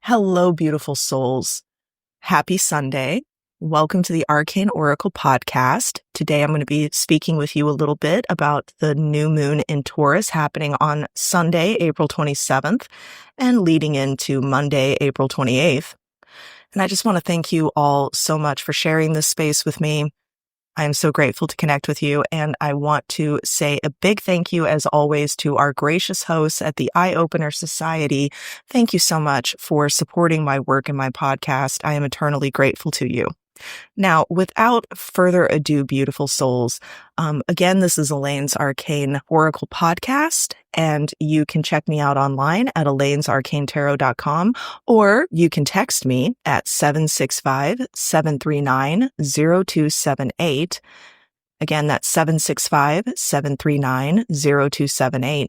Hello, beautiful souls. Happy Sunday. Welcome to the Arcane Oracle podcast. Today I'm going to be speaking with you a little bit about the new moon in Taurus happening on Sunday, April 27th, and leading into Monday, April 28th. And I just want to thank you all so much for sharing this space with me. I am so grateful to connect with you, and I want to say a big thank you, as always, to our gracious hosts at the Eye Opener Society. Thank you so much for supporting my work and my podcast. I am eternally grateful to you. Now, without further ado, beautiful souls, again, this is Elaine's Arcane Oracle podcast, and you can check me out online at elainesarcanetarot.com, or you can text me at 765-739-0278. Again, that's 765-739-0278.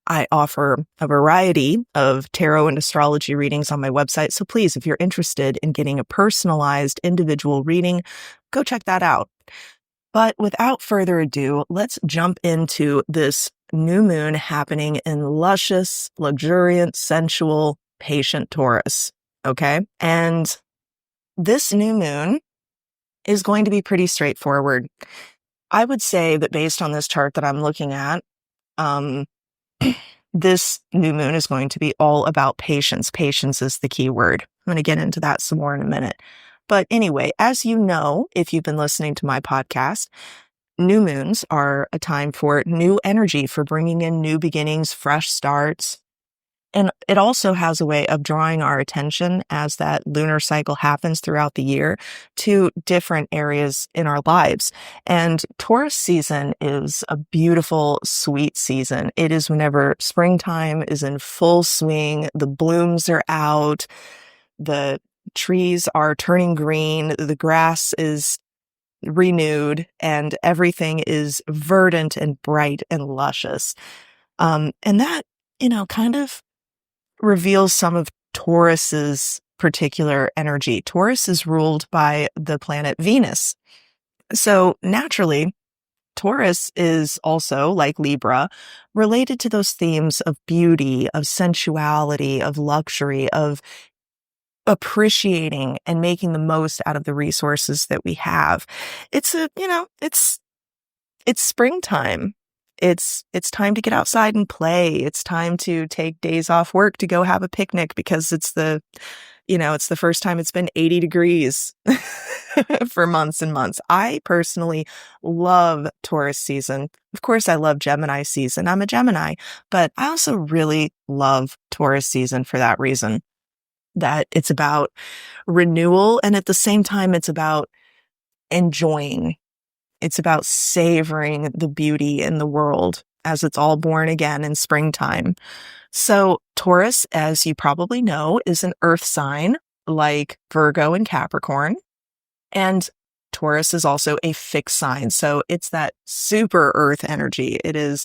I offer a variety of tarot and astrology readings on my website. So please, if you're interested in getting a personalized individual reading, go check that out. But without further ado, let's jump into this new moon happening in luscious, luxuriant, sensual, patient Taurus. Okay. And this new moon is going to be pretty straightforward. I would say that based on this chart that I'm looking at, this new moon is going to be all about patience. Patience is the key word. I'm going to get into that some more in a minute. But anyway, as you know, if you've been listening to my podcast, new moons are a time for new energy, for bringing in new beginnings, fresh starts. And it also has a way of drawing our attention as that lunar cycle happens throughout the year to different areas in our lives. And Taurus season is a beautiful, sweet season. It is whenever springtime is in full swing, the blooms are out, the trees are turning green, the grass is renewed, and everything is verdant and bright and luscious. And that, kind of reveals some of Taurus's particular energy. Taurus is ruled by the planet Venus. So naturally, Taurus is also, like Libra, related to those themes of beauty, of sensuality, of luxury, of appreciating and making the most out of the resources that we have. It's springtime. It's time to get outside and play. It's time to take days off work to go have a picnic because it's the first time it's been 80 degrees for months and months. I personally love Taurus season. Of course, I love Gemini season. I'm a Gemini, but I also really love Taurus season for that reason, that it's about renewal. And at the same time, it's about enjoying. It's about savoring the beauty in the world as it's all born again in springtime. So Taurus, as you probably know, is an earth sign like Virgo and Capricorn. And Taurus is also a fixed sign. So it's that super earth energy. It is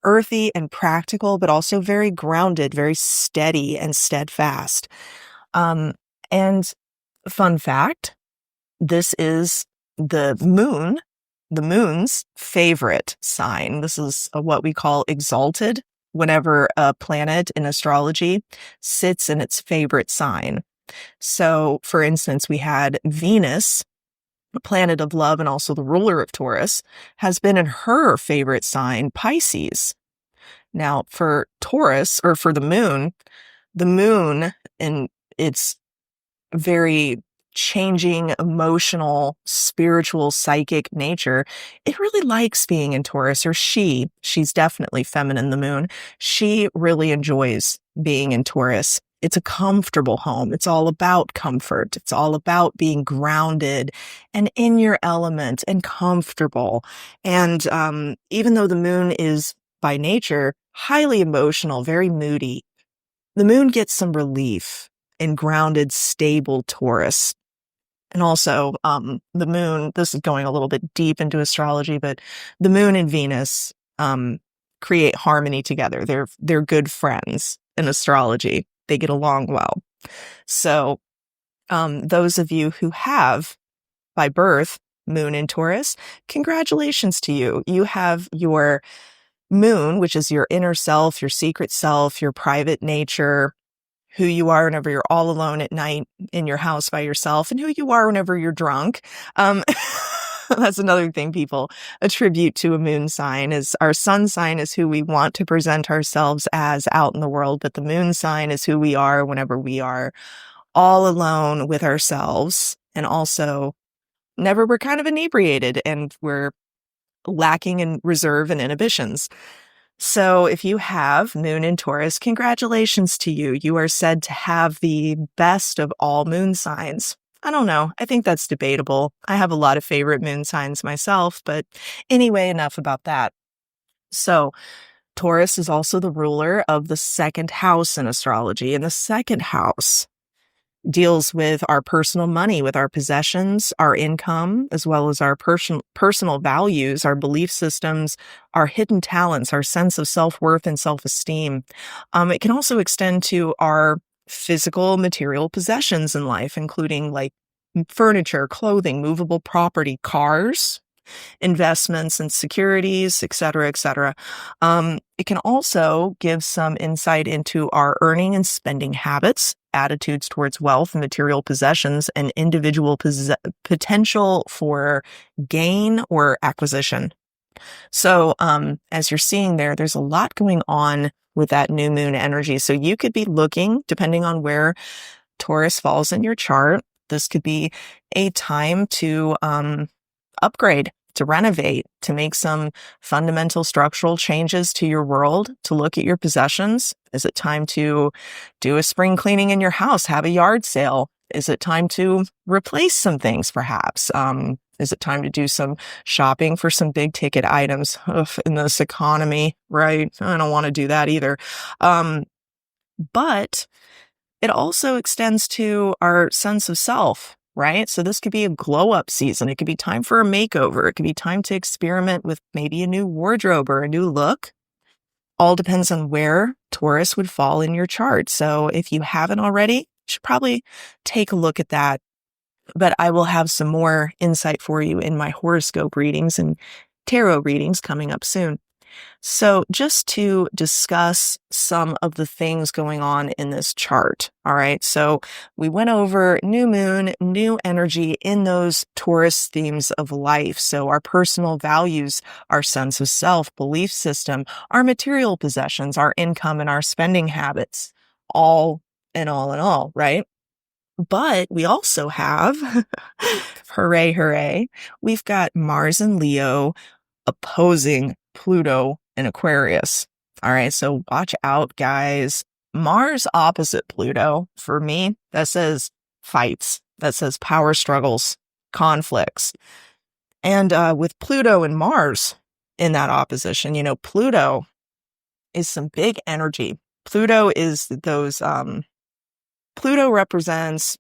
earthy and practical, but also very grounded, very steady and steadfast. And fun fact, this is the moon's favorite sign. This is what we call exalted, whenever a planet in astrology sits in its favorite sign. So, for instance, we had Venus, the planet of love and also the ruler of Taurus, has been in her favorite sign, Pisces. Now, for Taurus, or for the moon in its very changing, emotional, spiritual, psychic nature, it really likes being in Taurus, or she's definitely feminine, the moon. She really enjoys being in Taurus. It's a comfortable home. It's all about comfort. It's all about being grounded and in your element and comfortable. And even though the moon is by nature highly emotional, very moody, the moon gets some relief in grounded, stable Taurus. And also, the moon, this is going a little bit deep into astrology, but the moon and Venus create harmony together. They're good friends in astrology. They get along well. So those of you who have, by birth, moon in Taurus, congratulations to you. You have your moon, which is your inner self, your secret self, your private nature, who you are whenever you're all alone at night in your house by yourself, and who you are whenever you're drunk. That's another thing people attribute to a moon sign is our sun sign is who we want to present ourselves as out in the world, but the moon sign is who we are whenever we are all alone with ourselves, and also never we're kind of inebriated and we're lacking in reserve and inhibitions. So if you have moon in Taurus, congratulations to you. You are said to have the best of all moon signs. I don't know. I think that's debatable. I have a lot of favorite moon signs myself, but anyway, enough about that. So Taurus is also the ruler of the second house in astrology, and the second house deals with our personal money, with our possessions, our income, as well as our personal values, our belief systems, our hidden talents, our sense of self-worth and self-esteem. It can also extend to our physical material possessions in life, including like furniture, clothing, movable property, cars, investments and securities, et cetera, et cetera. It can also give some insight into our earning and spending habits, attitudes towards wealth and material possessions, and individual potential for gain or acquisition. So, as you're seeing there's a lot going on with that new moon energy. So you could be looking, depending on where Taurus falls in your chart, this could be a time to upgrade, to renovate, to make some fundamental structural changes to your world, to look at your possessions. Is it time to do a spring cleaning in your house, have a yard sale? Is it time to replace some things, perhaps? Is it time to do some shopping for some big ticket items? Ugh, in this economy, right? I don't want to do that either. But it also extends to our sense of self, right? So this could be a glow up season. It could be time for a makeover. It could be time to experiment with maybe a new wardrobe or a new look. All depends on where Taurus would fall in your chart. So if you haven't already, you should probably take a look at that. But I will have some more insight for you in my horoscope readings and tarot readings coming up soon. So just to discuss some of the things going on in this chart. All right. So we went over new moon, new energy in those Taurus themes of life. So our personal values, our sense of self, belief system, our material possessions, our income, and our spending habits, all in all, right? But we also have, hooray, hooray, we've got Mars and Leo opposing Pluto and Aquarius. All right, so watch out, guys. Mars opposite Pluto, for me, that says fights. That says power struggles, conflicts. And with Pluto and Mars in that opposition, Pluto is some big energy. Pluto is those, Pluto represents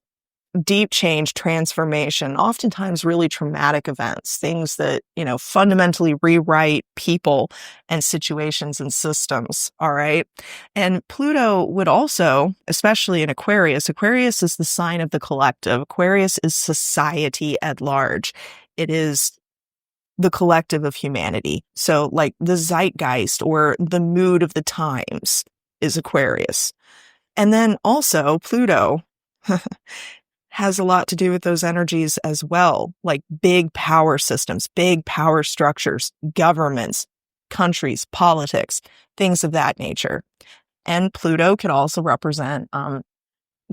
deep change, transformation, oftentimes really traumatic events, things that, fundamentally rewrite people and situations and systems. All right. And Pluto would also, especially in Aquarius is the sign of the collective. Aquarius is society at large. It is the collective of humanity. So like the zeitgeist or the mood of the times is Aquarius. And then also Pluto has a lot to do with those energies as well, like big power systems, big power structures, governments, countries, politics, things of that nature. And Pluto could also represent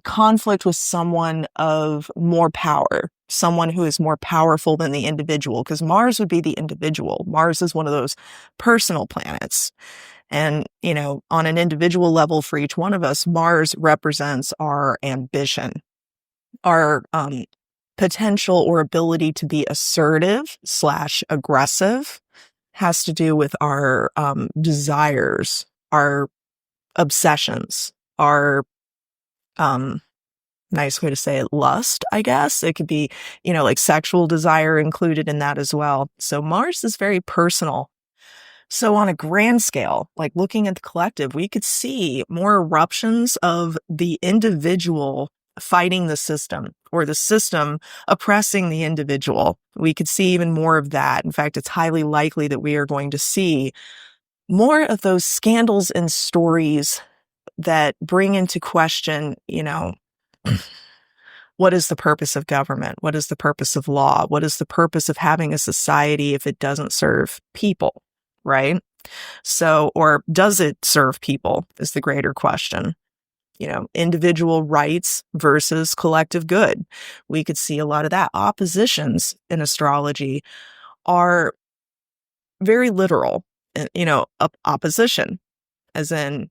conflict with someone of more power, someone who is more powerful than the individual, because Mars would be the individual. Mars is one of those personal planets. And, on an individual level for each one of us, Mars represents our ambition, our potential or ability to be assertive / aggressive, has to do with our desires, our obsessions, our nice way to say it, lust, I guess. It could be, like sexual desire included in that as well. So Mars is very personal. So on a grand scale, like looking at the collective, we could see more eruptions of the individual fighting the system or the system oppressing the individual. We could see even more of that. In fact, it's highly likely that we are going to see more of those scandals and stories that bring into question, what is the purpose of government? What is the purpose of law? What is the purpose of having a society if it doesn't serve people, right? So, or does it serve people is the greater question. Individual rights versus collective good. We could see a lot of that. Oppositions in astrology are very literal, opposition, as in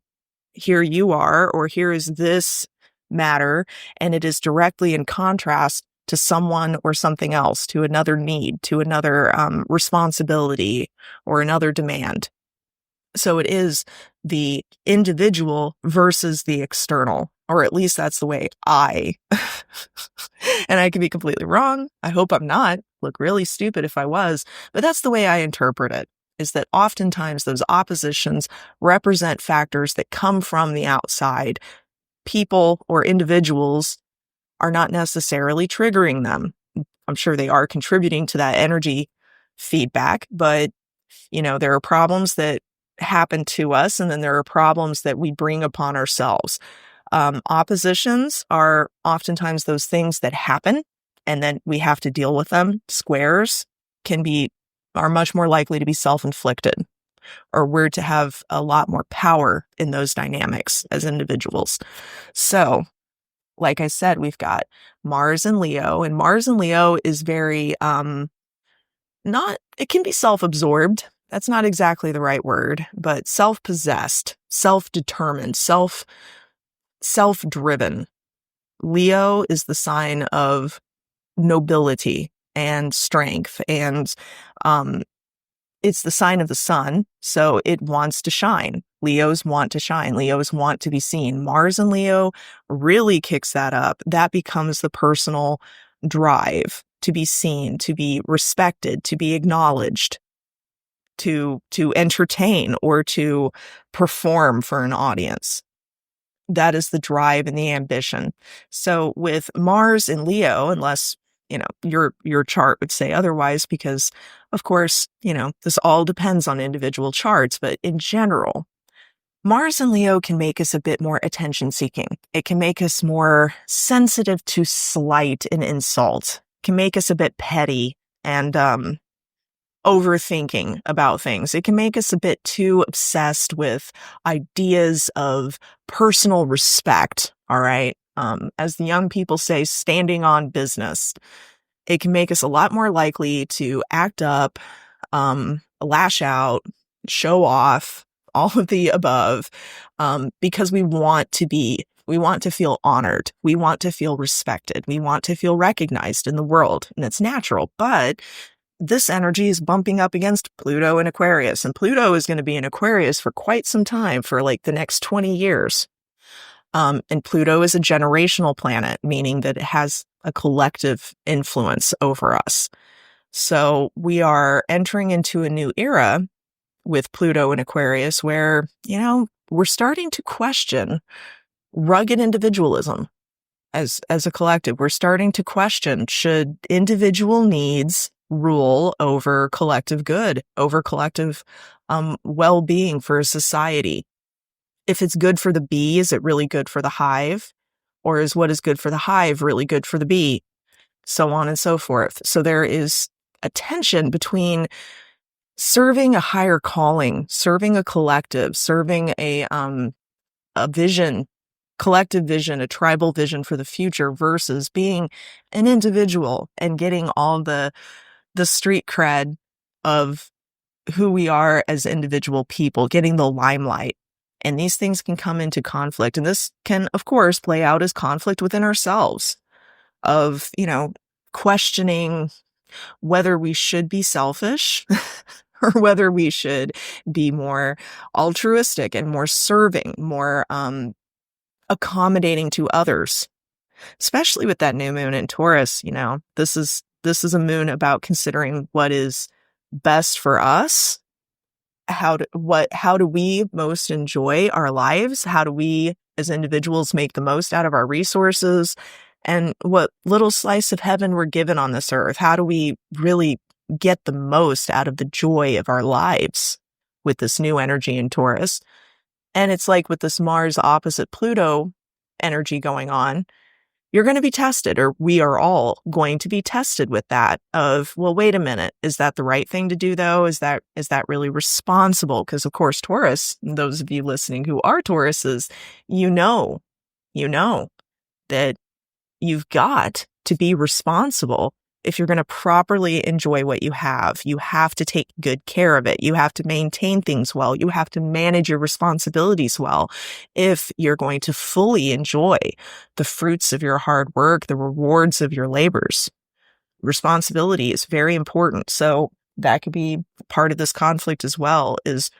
here you are, or here is this matter, and it is directly in contrast to someone or something else, to another need, to another responsibility, or another demand. So it is the individual versus the external, or at least that's the way and I could be completely wrong. I hope I'm not. Look really stupid if I was, but that's the way I interpret it, is that oftentimes those oppositions represent factors that come from the outside. People or individuals are not necessarily triggering them. I'm sure they are contributing to that energy feedback, but there are problems that happen to us, and then there are problems that we bring upon ourselves. Oppositions are oftentimes those things that happen, and then we have to deal with them. Squares are much more likely to be self-inflicted, or we're to have a lot more power in those dynamics as individuals. So, like I said, we've got Mars and Leo, and Mars and Leo is very, it can be self-absorbed. That's not exactly the right word, but self-possessed, self-determined, self-driven. Leo is the sign of nobility and strength, and it's the sign of the sun, so it wants to shine. Leos want to shine. Leos want to be seen. Mars and Leo really kicks that up. That becomes the personal drive to be seen, to be respected, to be acknowledged, to entertain, or to perform for an audience. That is the drive and the ambition. So with Mars in Leo, unless your chart would say otherwise, because of course, this all depends on individual charts, but in general, Mars in Leo can make us a bit more attention seeking. It can make us more sensitive to slight and insult. It can make us a bit petty and overthinking about things. It can make us a bit too obsessed with ideas of personal respect. All right. As the young people say, standing on business. It can make us a lot more likely to act up, lash out, show off, all of the above, because we want to feel honored. We want to feel respected. We want to feel recognized in the world, and it's natural. But this energy is bumping up against Pluto in Aquarius, and Pluto is going to be in Aquarius for quite some time, for like the next 20 years. And Pluto is a generational planet, meaning that it has a collective influence over us. So we are entering into a new era with Pluto in Aquarius where, we're starting to question rugged individualism as a collective. We're starting to question, should individual needs rule over collective good, over collective well-being for a society? If it's good for the bee, is it really good for the hive? Or is what is good for the hive really good for the bee? So on and so forth. So there is a tension between serving a higher calling, serving a collective, serving a vision, collective vision, a tribal vision for the future, versus being an individual and getting all the street cred of who we are as individual people, getting the limelight. And these things can come into conflict. And this can, of course, play out as conflict within ourselves of, questioning whether we should be selfish or whether we should be more altruistic and more serving, more accommodating to others. Especially with that new moon in Taurus, this is a moon about considering what is best for us. How do we most enjoy our lives? How do we as individuals make the most out of our resources? And what little slice of heaven we're given on this earth? How do we really get the most out of the joy of our lives with this new energy in Taurus? And it's like with this Mars opposite Pluto energy going on, you're going to be tested, or we are all going to be tested with that of, well, wait a minute. Is that the right thing to do though? Is that really responsible? Because of course, Taurus, those of you listening who are Tauruses, you know that you've got to be responsible. If you're going to properly enjoy what you have to take good care of it. You have to maintain things well. You have to manage your responsibilities well. If you're going to fully enjoy the fruits of your hard work, the rewards of your labors, responsibility is very important. So that could be part of this conflict as well, is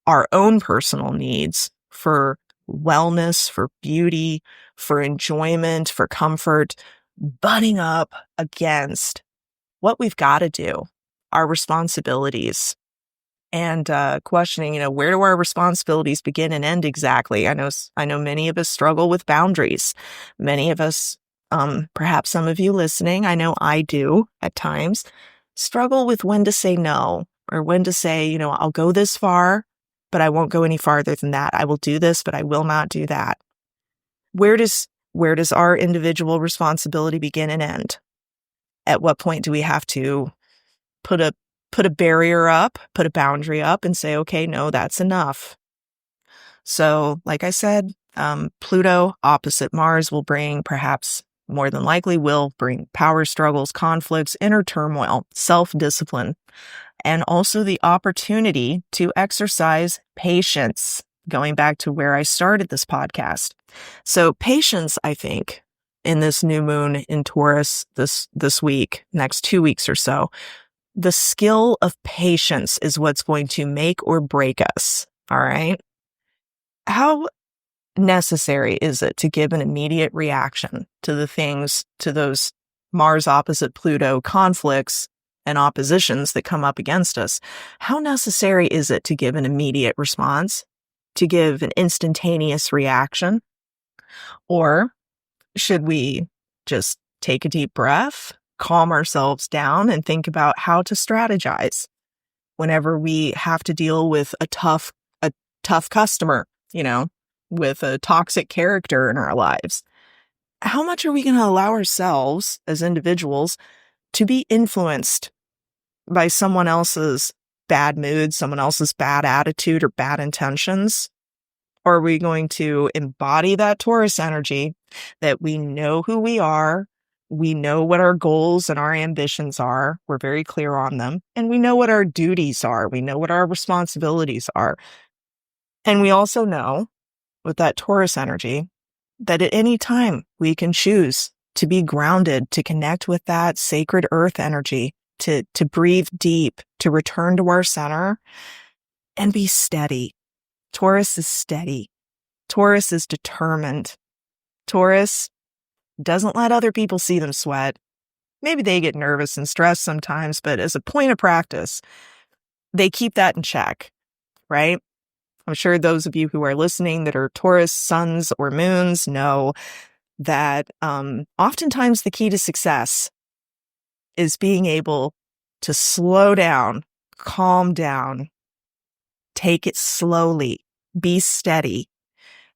our own personal needs for wellness, for beauty, for enjoyment, for comfort, butting up against what we've got to do, our responsibilities, and questioning, where do our responsibilities begin and end exactly? I know many of us struggle with boundaries. Many of us, perhaps some of you listening, I know I do at times, struggle with when to say no, or when to say, I'll go this far, but I won't go any farther than that. I will do this, but I will not do that. Where does our individual responsibility begin and end? At what point do we have to put a barrier up, put a boundary up and say, okay, no, that's enough. So like I said, Pluto opposite Mars will bring, perhaps more than likely will bring, power struggles, conflicts, inner turmoil, self-discipline, and also the opportunity to exercise patience, going back to where I started this podcast. So patience, I think, in this new moon in Taurus this week, next 2 weeks or so, the skill of patience is what's going to make or break us. All right. How necessary is it to give an immediate reaction to those Mars opposite Pluto conflicts and oppositions that come up against us? How necessary is it to give an immediate response, to give an instantaneous reaction? Or should we just take a deep breath, calm ourselves down, and think about how to strategize whenever we have to deal with a tough customer, with a toxic character in our lives? How much are we going to allow ourselves as individuals to be influenced by someone else's bad mood, someone else's bad attitude or bad intentions? Or are we going to embody that Taurus energy, that we know who we are, we know what our goals and our ambitions are, we're very clear on them, and we know what our duties are, we know what our responsibilities are. And we also know, with that Taurus energy, that at any time we can choose to be grounded, to connect with that sacred earth energy, to breathe deep, to return to our center and be steady. Taurus is steady. Taurus is determined. Taurus doesn't let other people see them sweat. Maybe they get nervous and stressed sometimes, but as a point of practice, they keep that in check, right? I'm sure those of you who are listening that are Taurus suns or moons know that oftentimes the key to success is being able to slow down, calm down, take it slowly, be steady.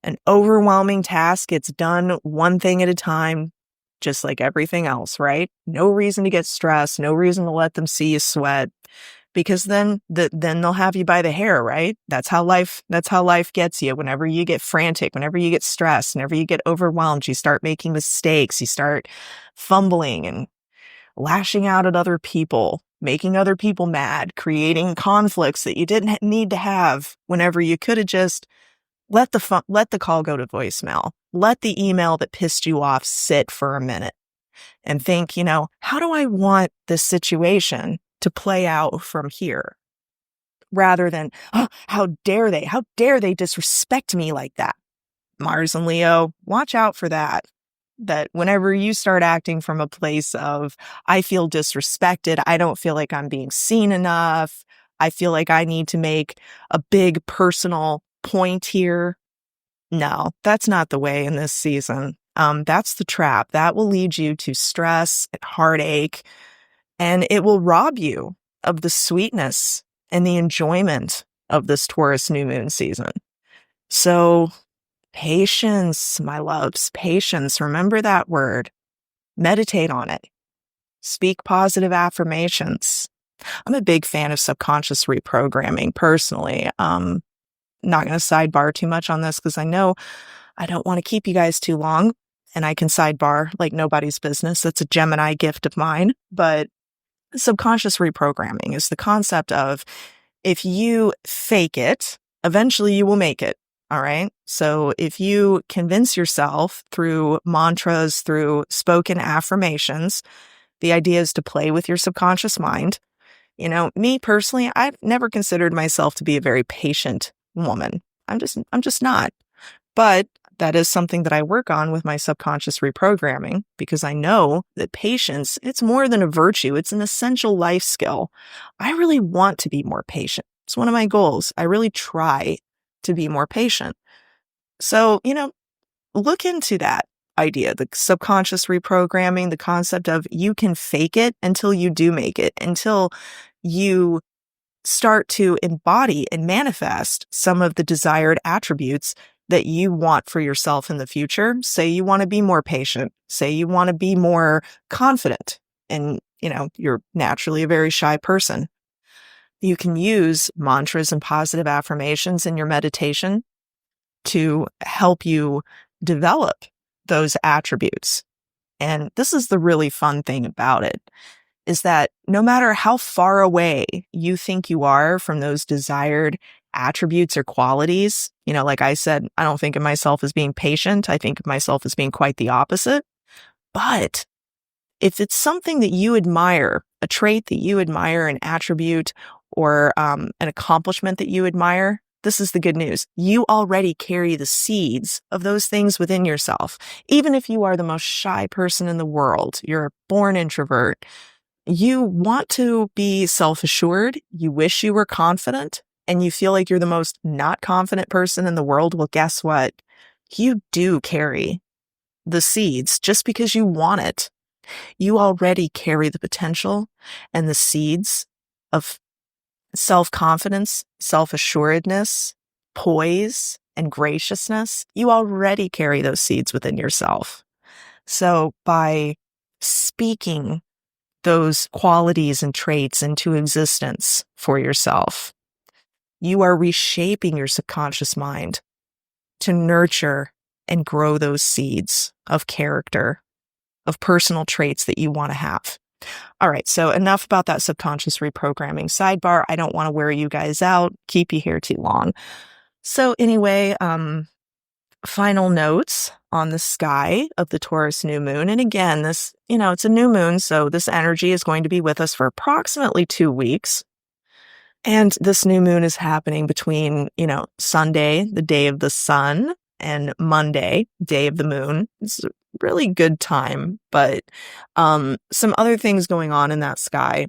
An overwhelming task gets done one thing at a time, just like everything else, right? No reason to get stressed, no reason to let them see you sweat, because then they'll have you by the hair, right? That's how life gets you. Whenever you get frantic, whenever you get stressed, whenever you get overwhelmed, you start making mistakes, you start fumbling and lashing out at other people, making other people mad, creating conflicts that you didn't need to have, whenever you could have just let the call go to voicemail. Let the email that pissed you off sit for a minute and think, how do I want this situation to play out from here? Rather than, how dare they disrespect me like that? Mars and Leo, watch out for that. That whenever you start acting from a place of, I feel disrespected, I don't feel like I'm being seen enough, I feel like I need to make a big personal point here. No, that's not the way in this season. That's the trap. That will lead you to stress and heartache, and it will rob you of the sweetness and the enjoyment of this Taurus new moon season. So patience, my loves, patience. Remember that word. Meditate on it. Speak positive affirmations. I'm a big fan of subconscious reprogramming personally. Not going to sidebar too much on this because I know I don't want to keep you guys too long, and I can sidebar like nobody's business. That's a Gemini gift of mine. But subconscious reprogramming is the concept of if you fake it, eventually you will make it. All right. So if you convince yourself through mantras, through spoken affirmations, the idea is to play with your subconscious mind. You know, me personally, I've never considered myself to be a very patient woman. I'm just not. But that is something that I work on with my subconscious reprogramming because I know that patience, it's more than a virtue. It's an essential life skill. I really want to be more patient. It's one of my goals. I really try to be more patient. So, look into that idea, the subconscious reprogramming, the concept of you can fake it until you do make it, until you start to embody and manifest some of the desired attributes that you want for yourself in the future. Say you want to be more patient. Say you want to be more confident. And, you're naturally a very shy person. You can use mantras and positive affirmations in your meditation to help you develop those attributes. And this is the really fun thing about it, is that no matter how far away you think you are from those desired attributes or qualities, like I said, I don't think of myself as being patient. I think of myself as being quite the opposite. But if it's something that you admire, a trait that you admire, an attribute, or an accomplishment that you admire, this is the good news. You already carry the seeds of those things within yourself. Even if you are the most shy person in the world, you're a born introvert, you want to be self-assured, you wish you were confident, and you feel like you're the most not confident person in the world, well, guess what? You do carry the seeds just because you want it. You already carry the potential and the seeds of self-confidence, self-assuredness, poise, and graciousness. You already carry those seeds within yourself. So by speaking those qualities and traits into existence for yourself, you are reshaping your subconscious mind to nurture and grow those seeds of character, of personal traits that you want to have. All right, so enough about that subconscious reprogramming sidebar. I don't want to wear you guys out, keep you here too long. So anyway, final notes on the sky of the Taurus new moon. And again, this, it's a new moon, so this energy is going to be with us for approximately 2 weeks. And this new moon is happening between, Sunday, the day of the sun, and Monday, day of the moon. It's a really good time. But some other things going on in that sky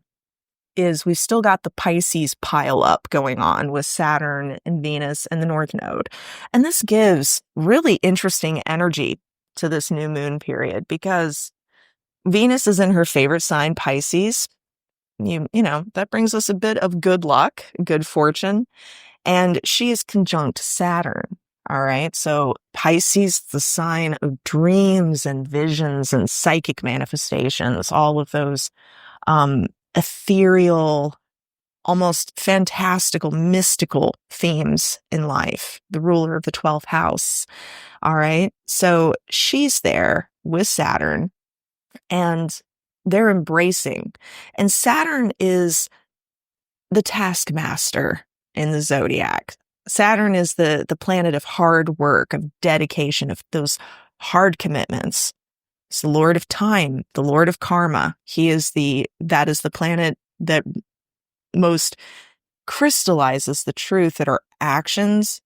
is we've still got the Pisces pile up going on with Saturn and Venus and the North Node. And this gives really interesting energy to this new moon period because Venus is in her favorite sign, Pisces. That brings us a bit of good luck, good fortune. And she is conjunct Saturn. All right. So Pisces, the sign of dreams and visions and psychic manifestations, all of those ethereal, almost fantastical, mystical themes in life, the ruler of the 12th house. All right. So she's there with Saturn and they're embracing. And Saturn is the taskmaster in the zodiac. Saturn is the planet of hard work, of dedication, of those hard commitments. It's the Lord of time, the Lord of karma. That is the planet that most crystallizes the truth that our actions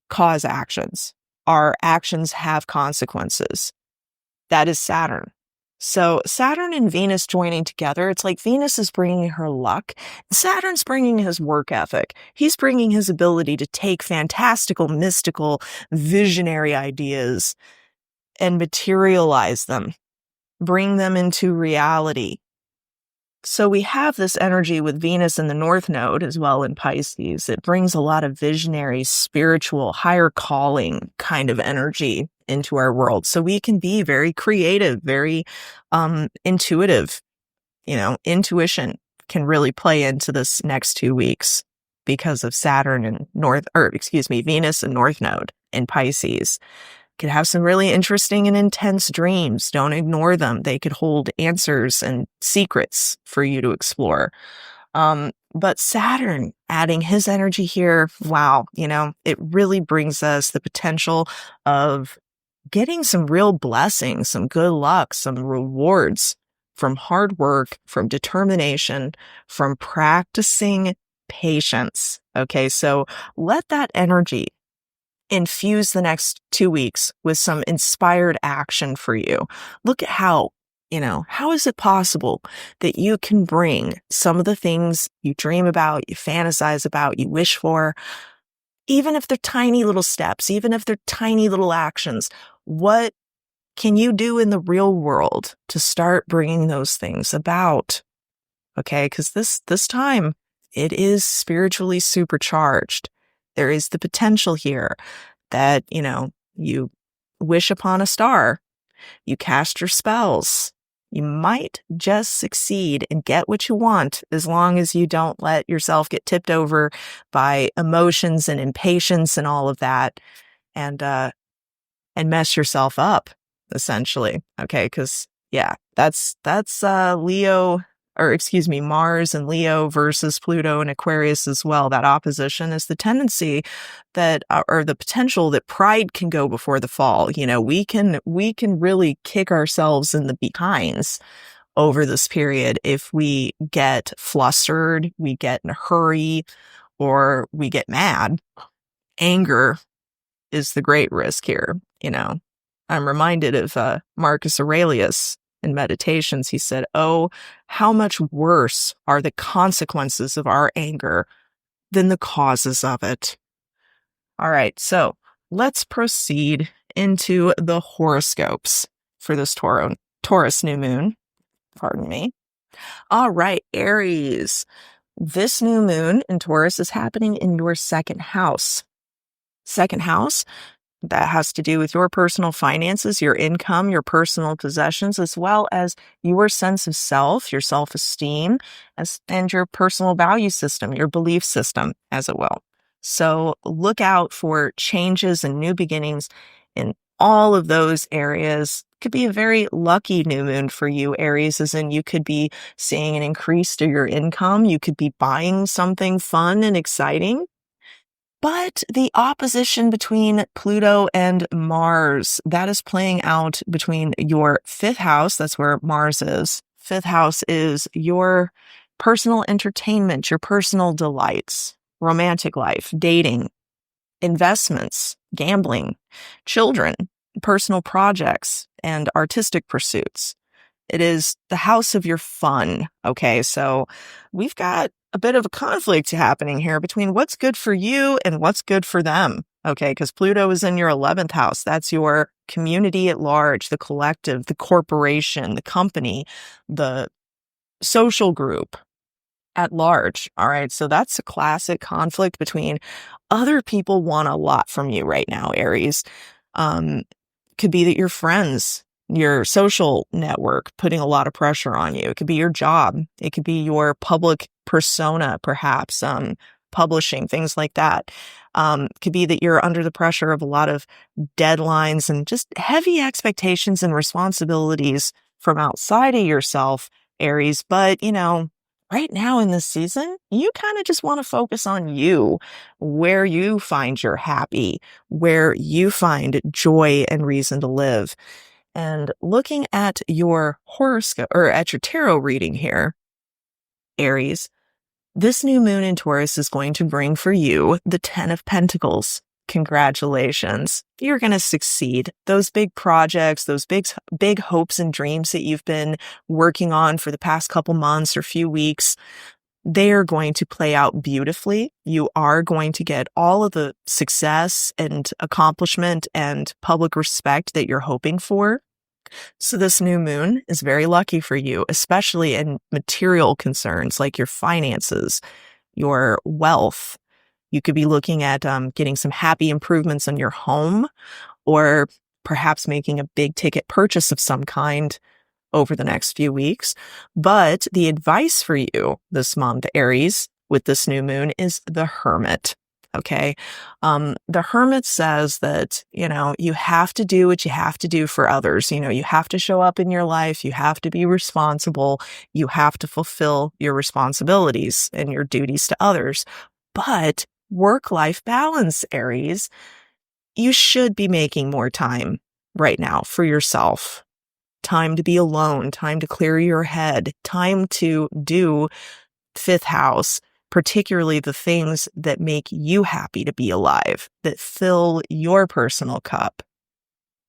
cause actions. Our actions have consequences. That is Saturn. So Saturn and Venus joining together, it's like Venus is bringing her luck. Saturn's bringing his work ethic. He's bringing his ability to take fantastical, mystical, visionary ideas and materialize them, bring them into reality. So we have this energy with Venus in the North Node as well in Pisces. It brings a lot of visionary, spiritual, higher calling kind of energy into our world. So we can be very creative, very intuitive. Intuition can really play into this next 2 weeks because of Venus and North Node in Pisces. Could have some really interesting and intense dreams. Don't ignore them. They could hold answers and secrets for you to explore. But Saturn adding his energy here, wow, it really brings us the potential of getting some real blessings, some good luck, some rewards from hard work, from determination, from practicing patience. Okay, so let that energy infuse the next 2 weeks with some inspired action for you. Look at how is it possible that you can bring some of the things you dream about, you fantasize about, you wish for, even if they're tiny little steps, even if they're tiny little actions, what can you do in the real world to start bringing those things about? Okay, because this time it is spiritually supercharged. There is the potential here that, you wish upon a star, you cast your spells. You might just succeed and get what you want as long as you don't let yourself get tipped over by emotions and impatience and all of that and mess yourself up, essentially. Okay, because that's Leo, or excuse me, Mars and Leo versus Pluto and Aquarius as well. That opposition is the tendency that, or the potential that pride can go before the fall. We can really kick ourselves in the behinds over this period if we get flustered, we get in a hurry, or we get mad. Anger is the great risk here. I'm reminded of Marcus Aurelius in Meditations. He said, "Oh, how much worse are the consequences of our anger than the causes of it." All right, so let's proceed into the horoscopes for this Taurus new moon. Pardon me. All right, Aries. This new moon in Taurus is happening in your second house. Second house, that has to do with your personal finances, your income, your personal possessions, as well as your sense of self, your self-esteem, and your personal value system, your belief system, as it will. So look out for changes and new beginnings in all of those areas. Could be a very lucky new moon for you, Aries, as in you could be seeing an increase to your income. You could be buying something fun and exciting. But the opposition between Pluto and Mars, that is playing out between your fifth house. That's where Mars is. Fifth house is your personal entertainment, your personal delights, romantic life, dating, investments, gambling, children, personal projects, and artistic pursuits. It is the house of your fun. Okay, so we've got a bit of a conflict happening here between what's good for you and what's good for them. Okay, because Pluto is in your 11th house. That's your community at large, the collective, the corporation, the company, the social group at large. All right, so that's a classic conflict between other people want a lot from you right now, Aries. Could be that your friends, your social network putting a lot of pressure on you. It could be your job. It could be your public persona, perhaps, publishing, things like that. Could be that you're under the pressure of a lot of deadlines and just heavy expectations and responsibilities from outside of yourself, Aries. But, right now in this season, you kind of just want to focus on you, where you find you're happy, where you find joy and reason to live. And looking at your horoscope or at your tarot reading here, Aries, this new moon in Taurus is going to bring for you the 10 of Pentacles. Congratulations. You're going to succeed. Those big projects, those big hopes and dreams that you've been working on for the past couple months or few weeks, they are going to play out beautifully. You are going to get all of the success and accomplishment and public respect that you're hoping for. So this new moon is very lucky for you, especially in material concerns like your finances, your wealth. You could be looking at getting some happy improvements on your home, or perhaps making a big ticket purchase of some kind over the next few weeks. But the advice for you this month, Aries, with this new moon is the Hermit. Okay. The Hermit says that, you have to do what you have to do for others. You have to show up in your life. You have to be responsible. You have to fulfill your responsibilities and your duties to others. But work-life balance, Aries, you should be making more time right now for yourself. Time to be alone, time to clear your head, time to do fifth house, particularly the things that make you happy to be alive, that fill your personal cup.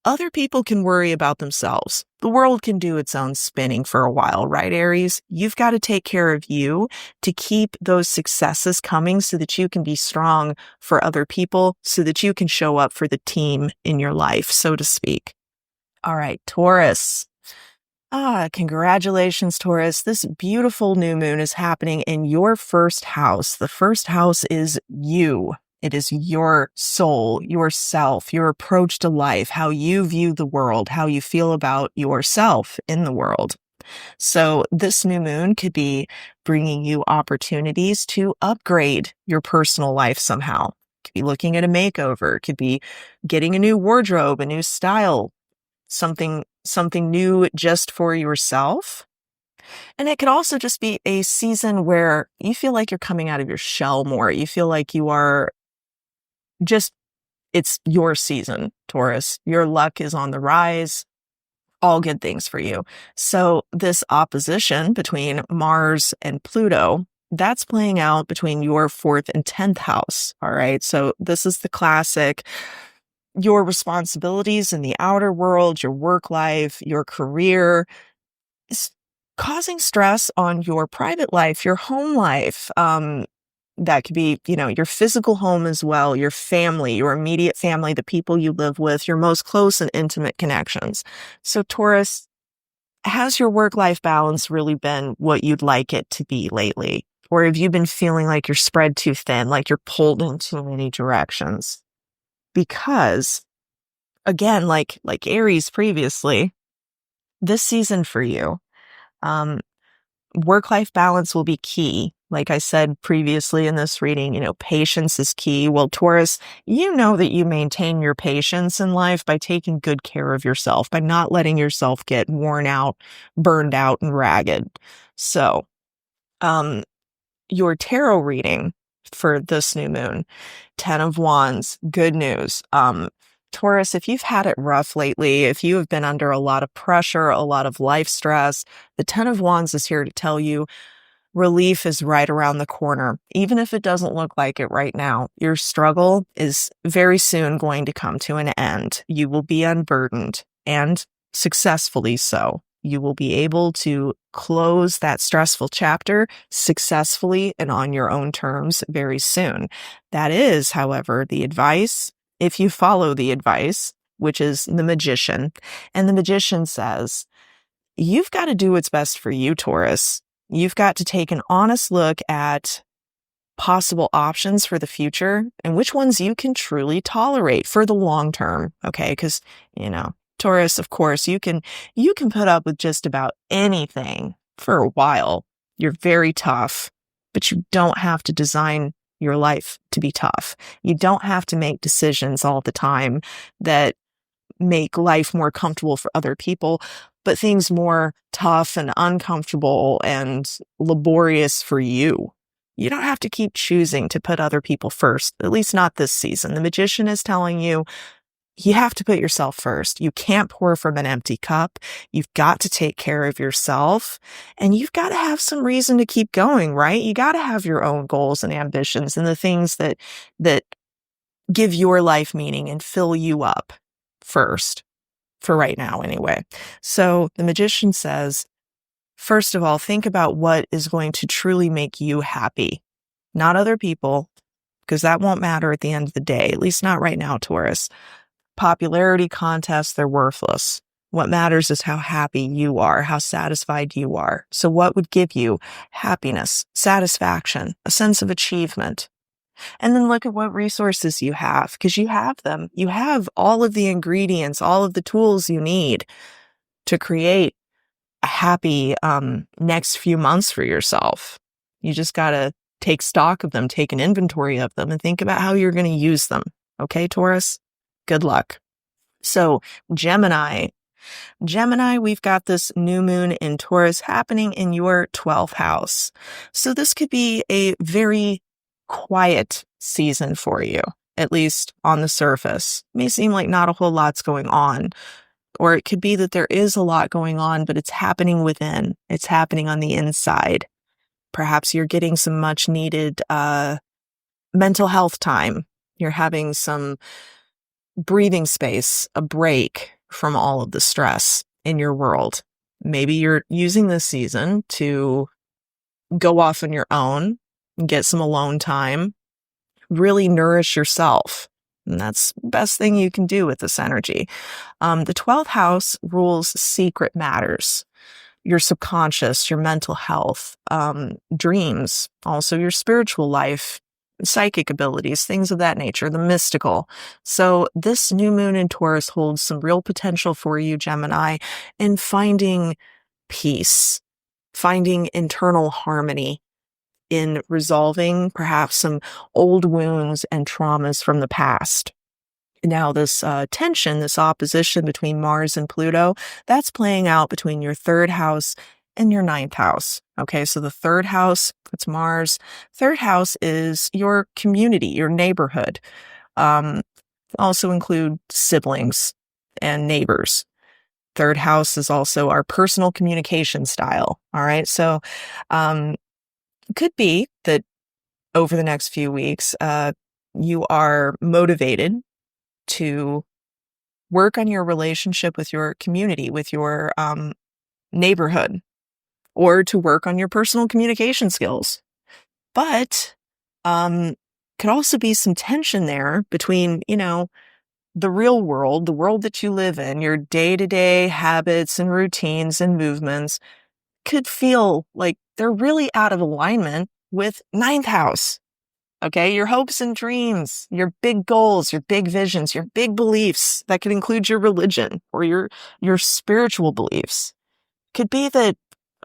Other people can worry about themselves. The world can do its own spinning for a while, right, Aries? You've got to take care of you to keep those successes coming so that you can be strong for other people, so that you can show up for the team in your life, so to speak. All right, Taurus. Congratulations, Taurus. This beautiful new moon is happening in your first house. The first house is you. It is your soul, yourself, your approach to life, how you view the world, how you feel about yourself in the world. So this new moon could be bringing you opportunities to upgrade your personal life somehow. It could be looking at a makeover. It could be getting a new wardrobe, a new style, something new just for yourself. And it could also just be a season where you feel like you're coming out of your shell more. You feel like you are it's your season, Taurus. Your luck is on the rise. All good things for you. So this opposition between Mars and Pluto, that's playing out between your 4th and 10th house. All right. So this is the classic, your responsibilities in the outer world, your work life, your career is causing stress on your private life, your home life. That could be, your physical home as well, your family, your immediate family, the people you live with, your most close and intimate connections. So Taurus, has your work-life balance really been what you'd like it to be lately? Or have you been feeling like you're spread too thin, like you're pulled in too many directions? Because, again, like Aries previously, this season for you, work-life balance will be key. Like I said previously in this reading, patience is key. Well, Taurus, you know that you maintain your patience in life by taking good care of yourself, by not letting yourself get worn out, burned out, and ragged. So, your tarot reading for this new moon, 10 of Wands, good news. Taurus, if you've had it rough lately, if you have been under a lot of pressure, a lot of life stress, the 10 of Wands is here to tell you relief is right around the corner. Even if it doesn't look like it right now, your struggle is very soon going to come to an end. You will be unburdened, and successfully so. You will be able to close that stressful chapter successfully and on your own terms very soon. That is, however, the advice, if you follow the advice, which is the Magician. And the Magician says, you've got to do what's best for you, Taurus. You've got to take an honest look at possible options for the future and which ones you can truly tolerate for the long term. Okay. Because, Taurus, of course, you can put up with just about anything for a while. You're very tough, but you don't have to design your life to be tough. You don't have to make decisions all the time that make life more comfortable for other people, but things more tough and uncomfortable and laborious for you. You don't have to keep choosing to put other people first, at least not this season. The Magician is telling you, you have to put yourself first. You can't pour from an empty cup. You've got to take care of yourself, and you've got to have some reason to keep going, right? You got to have your own goals and ambitions and the things that give your life meaning and fill you up first, for right now anyway. So the Magician says, first of all, think about what is going to truly make you happy, not other people, because that won't matter at the end of the day, at least not right now, Taurus. Popularity contests, they're worthless. What matters is how happy you are, how satisfied you are. So what would give you happiness, satisfaction, a sense of achievement? And then look at what resources you have, because you have them. You have all of the ingredients, all of the tools you need to create a happy next few months for yourself. You just got to take stock of them, take an inventory of them, and think about how you're going to use them. Okay, Taurus? Good luck. So Gemini, we've got this new moon in Taurus happening in your 12th house. So this could be a very quiet season for you, at least on the surface. It may seem like not a whole lot's going on, or it could be that there is a lot going on, but it's happening within. It's happening on the inside. Perhaps you're getting some much needed mental health time. You're having some breathing space, a break from all of the stress in your world. Maybe you're using this season to go off on your own and get some alone time, really nourish yourself. And that's the best thing you can do with this energy. The 12th house rules secret matters, your subconscious, your mental health, dreams, also your spiritual life, psychic abilities, things of that nature, the mystical. So this new moon in Taurus holds some real potential for you, Gemini, in finding peace, finding internal harmony, in resolving perhaps some old wounds and traumas from the past. Now, this tension, this opposition between Mars and Pluto, that's playing out between your 3rd house and your 9th house. Okay, so the 3rd house, it's Mars. 3rd house is your community, your neighborhood. Also include siblings and neighbors. 3rd house is also our personal communication style. All right, so it could be that over the next few weeks, you are motivated to work on your relationship with your community, with your neighborhood, or to work on your personal communication skills. But could also be some tension there between, the real world, the world that you live in, your day-to-day habits and routines and movements could feel like they're really out of alignment with 9th house. Okay, your hopes and dreams, your big goals, your big visions, your big beliefs, that could include your religion or your spiritual beliefs. Could be that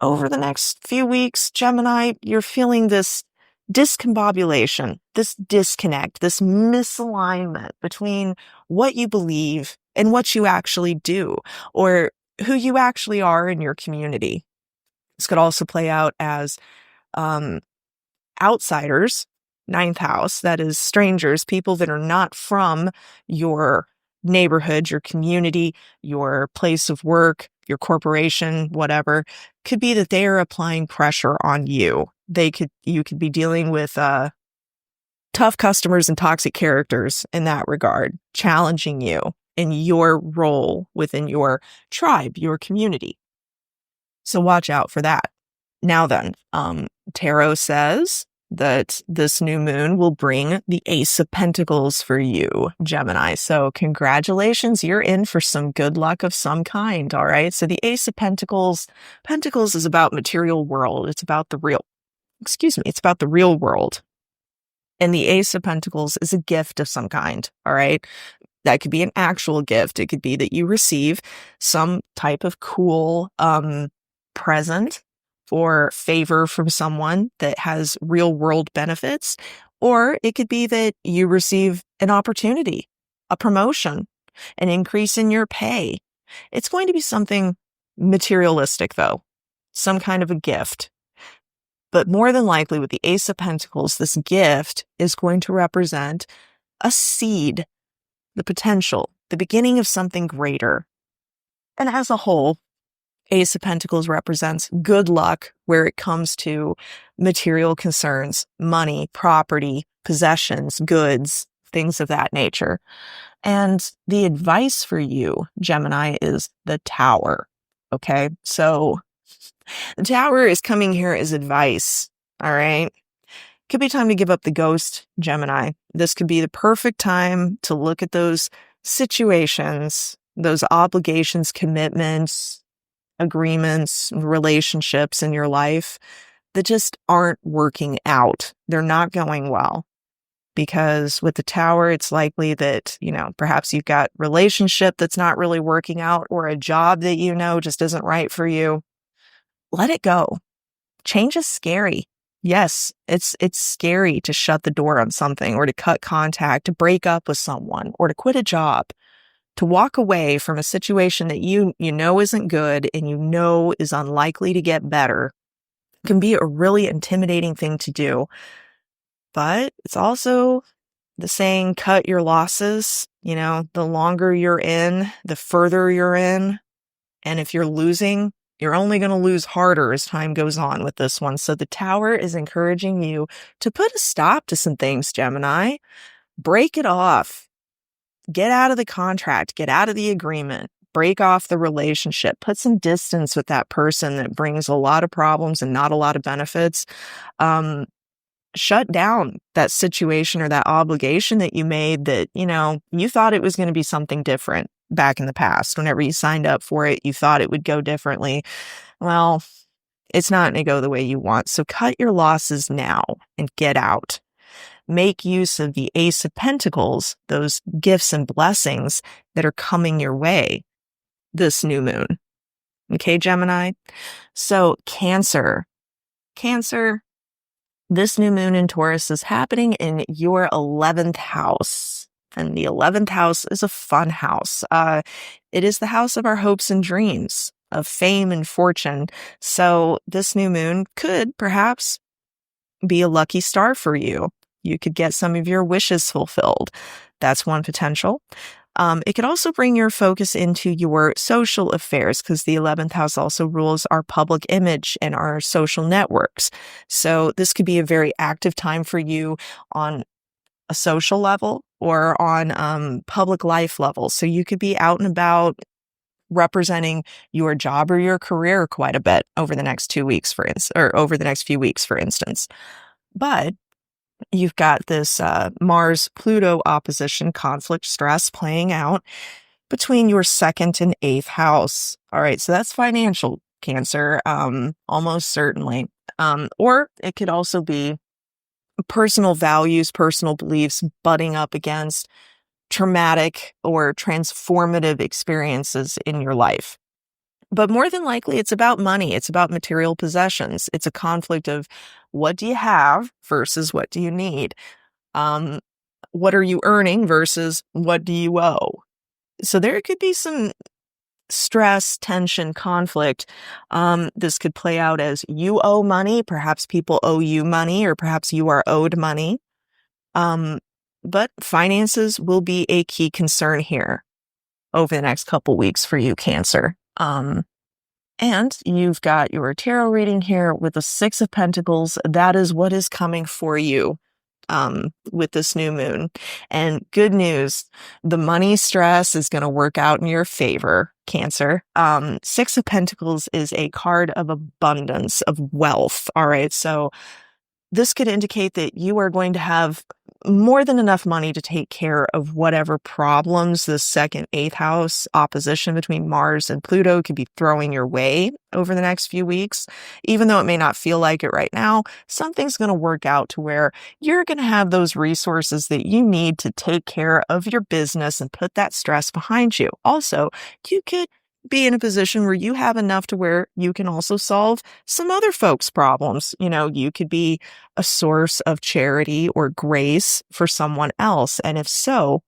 over the next few weeks, Gemini, you're feeling this discombobulation, this disconnect, this misalignment between what you believe and what you actually do, or who you actually are in your community. This could also play out as outsiders, 9th house, that is strangers, people that are not from your neighborhood, your community, your place of work, your corporation, whatever. Could be that they are applying pressure on you. You could be dealing with tough customers and toxic characters in that regard, challenging you in your role within your tribe, your community. So watch out for that. Now then, tarot says that this new moon will bring the Ace of Pentacles for you, Gemini. So congratulations, you're in for some good luck of some kind, all right? So the Ace of Pentacles is about material world. It's about the real world. And the Ace of Pentacles is a gift of some kind, all right? That could be an actual gift. It could be that you receive some type of cool present or favor from someone that has real world benefits, or it could be that you receive an opportunity, a promotion, an increase in your pay. It's going to be something materialistic, though, some kind of a gift. But more than likely with the Ace of Pentacles, this gift is going to represent a seed, the potential, the beginning of something greater. And as a whole, Ace of Pentacles represents good luck where it comes to material concerns, money, property, possessions, goods, things of that nature. And the advice for you, Gemini, is the Tower. Okay, so the Tower is coming here as advice. All right. Could be time to give up the ghost, Gemini. This could be the perfect time to look at those situations those obligations, commitments, agreements, relationships in your life that just aren't working out. They're not going well. Because with the Tower, it's likely that, perhaps you've got relationship that's not really working out, or a job that just isn't right for you. Let it go. Change is scary. Yes, it's scary to shut the door on something, or to cut contact, to break up with someone, or to quit a job, to walk away from a situation that you know isn't good and is unlikely to get better. Can be a really intimidating thing to do. But it's also the saying, cut your losses. The longer you're in, the further you're in. And if you're losing, you're only going to lose harder as time goes on with this one. So the Tower is encouraging you to put a stop to some things, Gemini. Break it off. Get out of the contract. Get out of the agreement. Break off the relationship. Put some distance with that person that brings a lot of problems and not a lot of benefits. Shut down that situation or that obligation that you made that, you thought it was going to be something different back in the past. Whenever you signed up for it, you thought it would go differently. Well, it's not going to go the way you want. So cut your losses now and get out. Make use of the Ace of Pentacles, those gifts and blessings that are coming your way this new moon. Okay, Gemini? So Cancer, this new moon in Taurus is happening in your 11th house. And the 11th house is a fun house. It is the house of our hopes and dreams, of fame and fortune. So this new moon could perhaps be a lucky star for you. You could get some of your wishes fulfilled. That's one potential. It could also bring your focus into your social affairs, because the 11th house also rules our public image and our social networks. So this could be a very active time for you on a social level or on public life level. So you could be out and about representing your job or your career quite a bit over the next 2 weeks, over the next few weeks, for instance. But you've got this Mars-Pluto opposition, conflict, stress playing out between your 2nd and 8th house. All right, so that's financial, Cancer, almost certainly. Or it could also be personal values, personal beliefs butting up against traumatic or transformative experiences in your life. But more than likely, it's about money. It's about material possessions. It's a conflict of what do you have versus what do you need? What are you earning versus what do you owe? So there could be some stress, tension, conflict. This could play out as you owe money. Perhaps people owe you money, or perhaps you are owed money. But finances will be a key concern here over the next couple weeks for you, Cancer. And you've got your tarot reading here with the 6 of Pentacles. That is what is coming for you with this new moon. And good news, the money stress is going to work out in your favor, Cancer. 6 of Pentacles is a card of abundance, of wealth. All right. So this could indicate that you are going to have more than enough money to take care of whatever problems the 2nd, 8th house opposition between Mars and Pluto could be throwing your way over the next few weeks. Even though it may not feel like it right now, something's going to work out to where you're going to have those resources that you need to take care of your business and put that stress behind you. Also, you could be in a position where you have enough to where you can also solve some other folks' problems. You could be a source of charity or grace for someone else. And if so,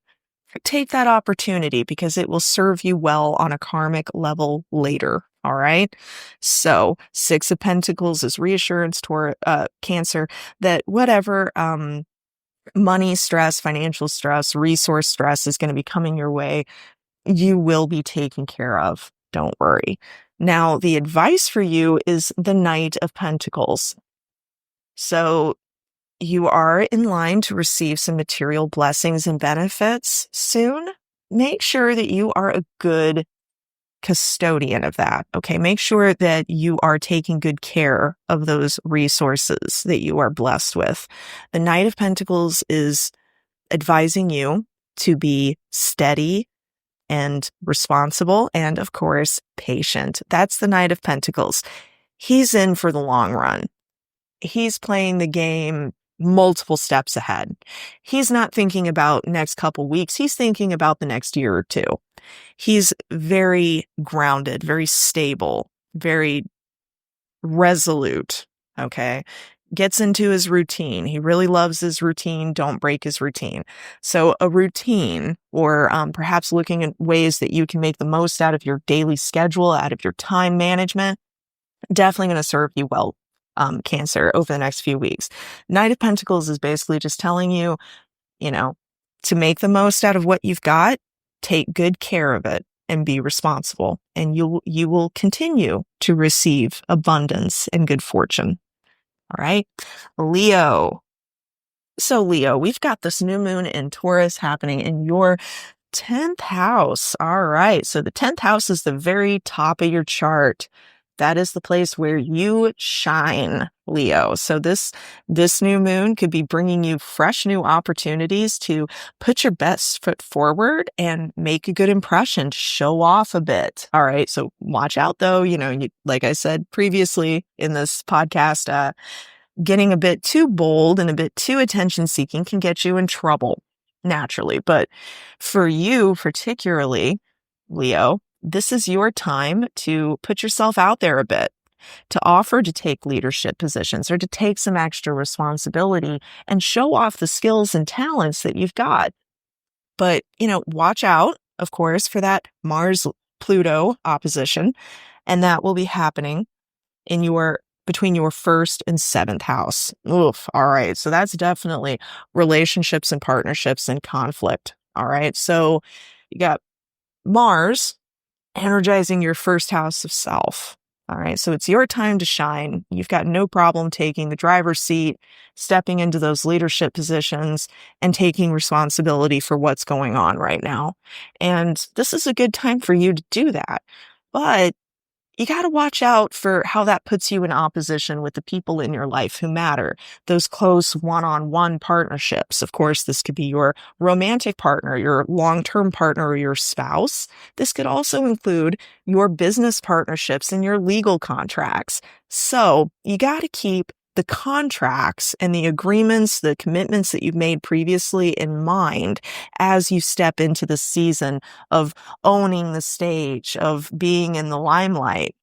take that opportunity, because it will serve you well on a karmic level later. All right. So 6 of Pentacles is reassurance to Cancer that whatever money stress, financial stress, resource stress is going to be coming your way, you will be taken care of. Don't worry. Now, the advice for you is the Knight of Pentacles. So you are in line to receive some material blessings and benefits soon. Make sure that you are a good custodian of that. Okay. Make sure that you are taking good care of those resources that you are blessed with. The Knight of Pentacles is advising you to be steady, and responsible and, of course, patient. That's the Knight of Pentacles. He's in for the long run. He's playing the game multiple steps ahead. He's not thinking about next couple weeks. He's thinking about the next year or two. He's very grounded, very stable, very resolute. Okay. Gets into his routine. He really loves his routine. Don't break his routine. So a routine, or perhaps looking at ways that you can make the most out of your daily schedule, out of your time management, definitely going to serve you well, Cancer, over the next few weeks. Knight of Pentacles is basically just telling you, to make the most out of what you've got, take good care of it and be responsible, and you will continue to receive abundance and good fortune. All right. Leo. So Leo, we've got this new moon in Taurus happening in your 10th house. All right. So the 10th house is the very top of your chart. That is the place where you shine, Leo. So this new moon could be bringing you fresh new opportunities to put your best foot forward and make a good impression, to show off a bit. All right. So watch out though. Like I said previously in this podcast, getting a bit too bold and a bit too attention seeking can get you in trouble naturally. But for you particularly, Leo, this is your time to put yourself out there a bit, to offer to take leadership positions or to take some extra responsibility and show off the skills and talents that you've got. But, watch out, of course, for that Mars-Pluto opposition, and that will be happening between your 1st and 7th house. Oof. All right. So that's definitely relationships and partnerships and conflict. All right. So you got Mars energizing your 1st house of self. All right. So it's your time to shine. You've got no problem taking the driver's seat, stepping into those leadership positions and taking responsibility for what's going on right now. And this is a good time for you to do that. But you got to watch out for how that puts you in opposition with the people in your life who matter, those close one-on-one partnerships. Of course, this could be your romantic partner, your long-term partner, or your spouse. This could also include your business partnerships and your legal contracts. So you got to keep the contracts and the agreements, the commitments that you've made previously in mind as you step into the season of owning the stage, of being in the limelight.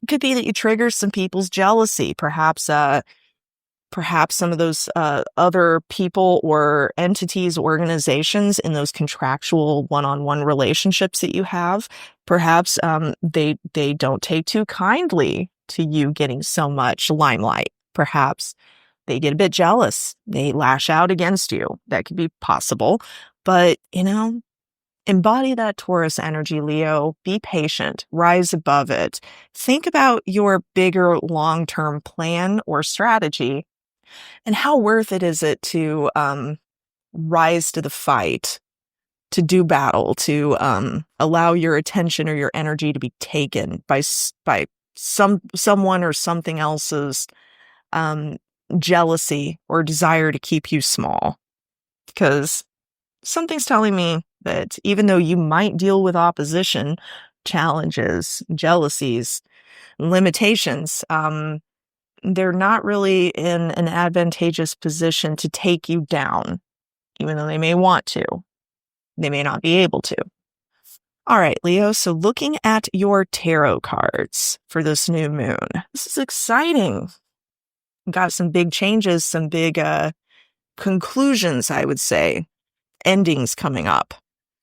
It could be that you trigger some people's jealousy, perhaps some of those other people or entities, organizations in those contractual one-on-one relationships that you have. Perhaps they don't take too kindly to you getting so much limelight. Perhaps they get a bit jealous. They lash out against you. That could be possible. But, embody that Taurus energy, Leo. Be patient. Rise above it. Think about your bigger long-term plan or strategy and how worth it is it to rise to the fight, to do battle, to allow your attention or your energy to be taken by someone or something else's jealousy or desire to keep you small. Because something's telling me that even though you might deal with opposition, challenges, jealousies, limitations, they're not really in an advantageous position to take you down, even though they may want to. They may not be able to. All right, Leo, so looking at your tarot cards for this new moon, this is exciting. Got some big changes, some big conclusions, I would say, endings coming up.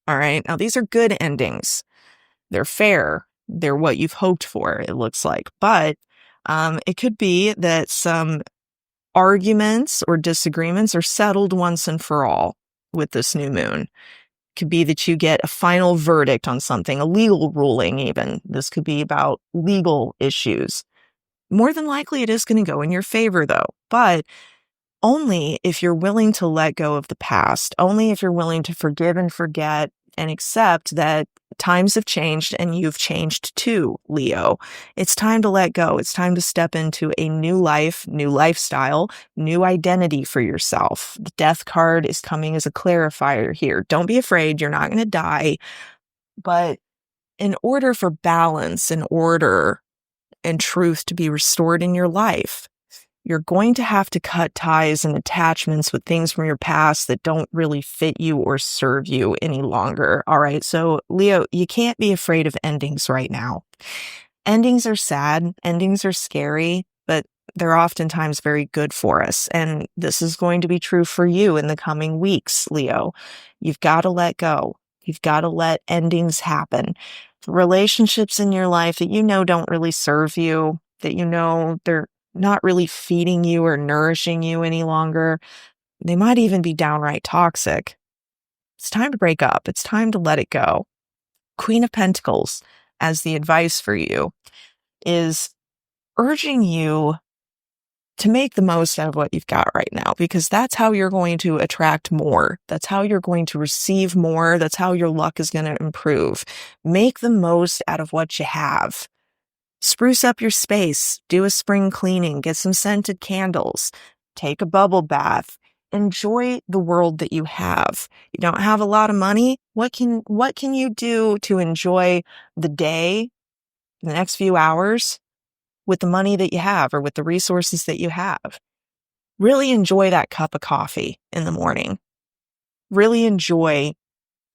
All right. Now, these are good endings. They're fair. They're what you've hoped for, it looks like. But it could be that some arguments or disagreements are settled once and for all with this new moon. It could be that you get a final verdict on something, a legal ruling even. This could be about legal issues. More than likely, it is going to go in your favor, though. But only if you're willing to let go of the past, only if you're willing to forgive and forget and accept that times have changed and you've changed too, Leo. It's time to let go. It's time to step into a new life, new lifestyle, new identity for yourself. The Death card is coming as a clarifier here. Don't be afraid. You're not going to die. But in order for balance and order and truth to be restored in your life, you're going to have to cut ties and attachments with things from your past that don't really fit you or serve you any longer. All right. So, Leo, you can't be afraid of endings right now. Endings are sad, endings are scary, but they're oftentimes very good for us. And this is going to be true for you in the coming weeks, Leo. You've got to let go. You've got to let endings happen. Relationships in your life that you know don't really serve you, that you know they're not really feeding you or nourishing you any longer. They might even be downright toxic. It's time to break up. It's time to let it go. Queen of Pentacles, as the advice for you, is urging you to make the most out of what you've got right now, because that's how you're going to attract more. That's how you're going to receive more. That's how your luck is going to improve. Make the most out of what you have. Spruce up your space, do a spring cleaning, get some scented candles, take a bubble bath, enjoy the world that you have. You don't have a lot of money. What can you do to enjoy the day, the next few hours with the money that you have or with the resources that you have? Really enjoy that cup of coffee in the morning. Really enjoy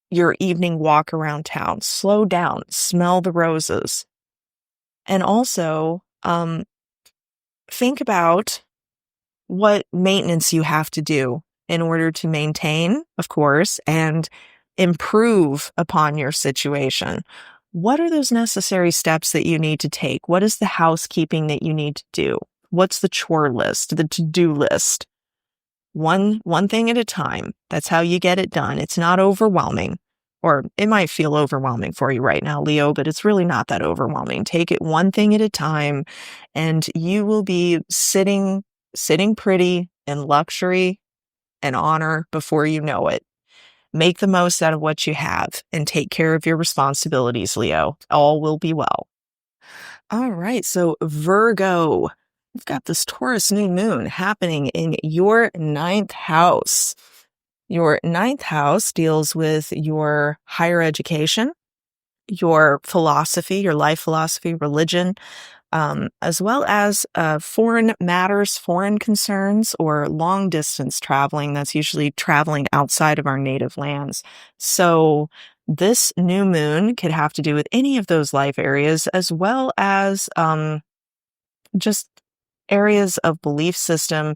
your evening walk around town. Slow down, smell the roses. And also, think about what maintenance you have to do in order to maintain, of course, and improve upon your situation. What are those necessary steps that you need to take? What is the housekeeping that you need to do? What's the chore list, the to-do list? One thing at a time. That's how you get it done. It's not overwhelming. Or it might feel overwhelming for you right now, Leo, but it's really not that overwhelming. Take it one thing at a time, and you will be sitting pretty in luxury and honor before you know it. Make the most out of what you have and take care of your responsibilities, Leo. All will be well. All right, so Virgo, we've got this Taurus new moon happening in your 9th house. Your 9th house deals with your higher education, your philosophy, your life philosophy, religion, as well as foreign matters, foreign concerns, or long distance traveling. That's usually traveling outside of our native lands. So this new moon could have to do with any of those life areas, as well as just areas of belief system,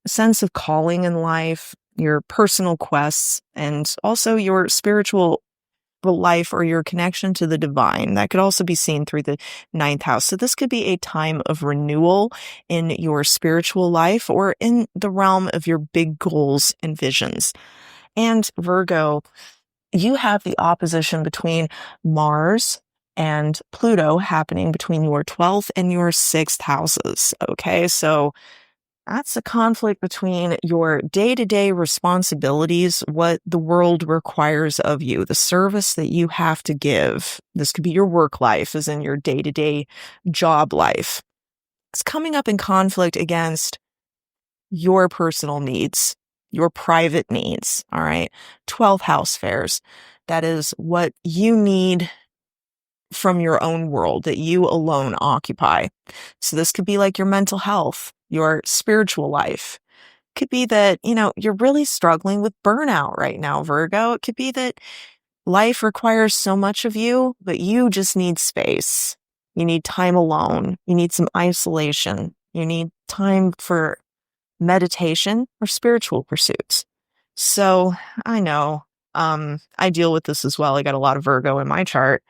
sense of calling in life, your personal quests, and also your spiritual life or your connection to the divine. That could also be seen through the 9th house. So this could be a time of renewal in your spiritual life or in the realm of your big goals and visions. And Virgo, you have the opposition between Mars and Pluto happening between your 12th and your 6th houses. Okay, so that's a conflict between your day-to-day responsibilities, what the world requires of you, the service that you have to give. This could be your work life, as in your day-to-day job life. It's coming up in conflict against your personal needs, your private needs, all right? 12th house fairs. That is what you need from your own world that you alone occupy. So this could be like your mental health, your spiritual life. It could be that, you're really struggling with burnout right now, Virgo. It could be that life requires so much of you, but you just need space. You need time alone. You need some isolation. You need time for meditation or spiritual pursuits. So I know, I deal with this as well. I got a lot of Virgo in my chart.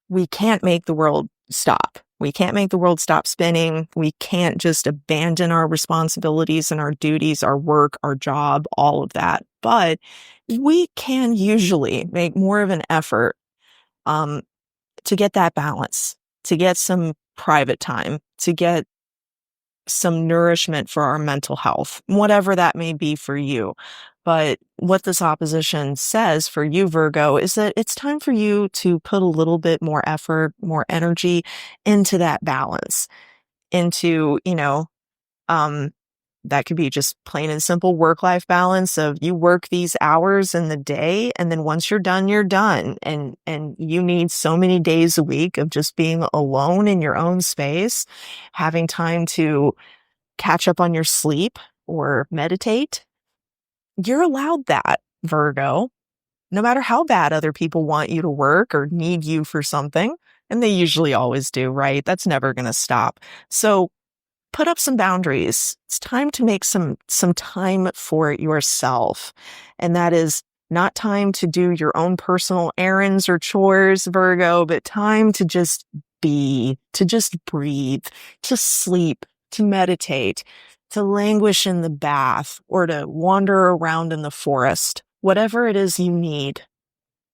We can't make the world stop. We can't make the world stop spinning. We can't just abandon our responsibilities and our duties, our work, our job, all of that. But we can usually make more of an effort to get that balance, to get some private time, to get some nourishment for our mental health, whatever that may be for you. But what this opposition says for you, Virgo, is that it's time for you to put a little bit more effort, more energy into that balance, into, That could be just plain and simple work-life balance of you work these hours in the day, and then once you're done, you're done. And you need so many days a week of just being alone in your own space, having time to catch up on your sleep or meditate. You're allowed that, Virgo, no matter how bad other people want you to work or need you for something. And they usually always do, right? That's never going to stop. So put up some boundaries. It's time to make some time for yourself. And that is not time to do your own personal errands or chores, Virgo, but time to just be, to just breathe, to sleep, to meditate, to languish in the bath, or to wander around in the forest. Whatever it is you need.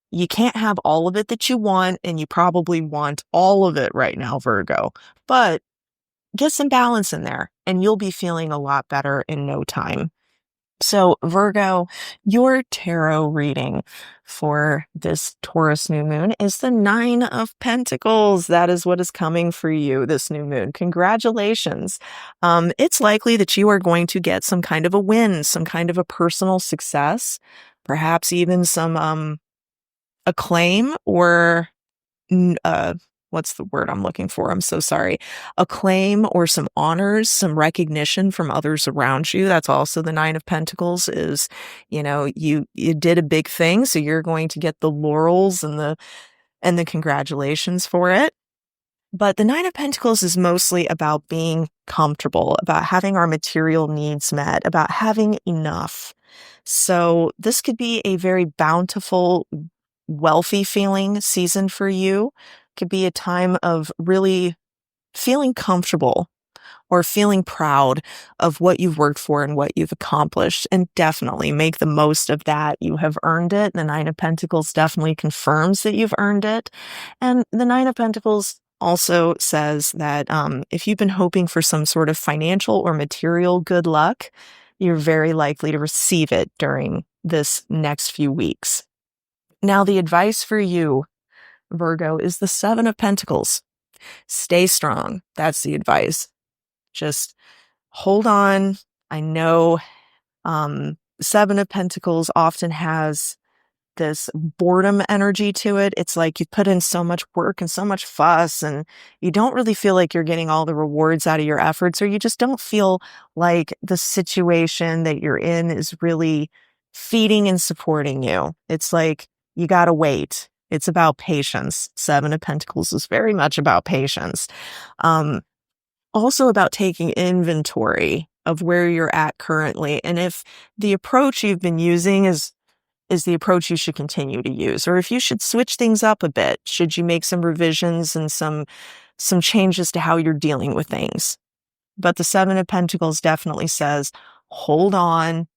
You can't have all of it that you want, and you probably want all of it right now, Virgo. But get some balance in there, and you'll be feeling a lot better in no time. So, Virgo, your tarot reading for this Taurus new moon is the 9 of Pentacles. That is what is coming for you this new moon. Congratulations. It's likely that you are going to get some kind of a win, some kind of a personal success, perhaps even some acclaim or what's the word I'm looking for? I'm so sorry. Acclaim or some honors, some recognition from others around you. That's also the 9 of Pentacles is, you did a big thing, so you're going to get the laurels and the congratulations for it. But the 9 of Pentacles is mostly about being comfortable, about having our material needs met, about having enough. So this could be a very bountiful, wealthy feeling season for you. Could be a time of really feeling comfortable or feeling proud of what you've worked for and what you've accomplished, and definitely make the most of that. You have earned it. The 9 of Pentacles definitely confirms that you've earned it. And the 9 of Pentacles also says that if you've been hoping for some sort of financial or material good luck, you're very likely to receive it during this next few weeks. Now, the advice for you, Virgo, is the 7 of Pentacles. Stay strong. That's the advice. Just hold on. I know 7 of Pentacles often has this boredom energy to it. It's like you put in so much work and so much fuss, and you don't really feel like you're getting all the rewards out of your efforts, or you just don't feel like the situation that you're in is really feeding and supporting you. It's like you got to wait. It's about patience. 7 of Pentacles is very much about patience. Also about taking inventory of where you're at currently. And if the approach you've been using is the approach you should continue to use, or if you should switch things up a bit, should you make some revisions and some changes to how you're dealing with things. But the 7 of Pentacles definitely says, hold on,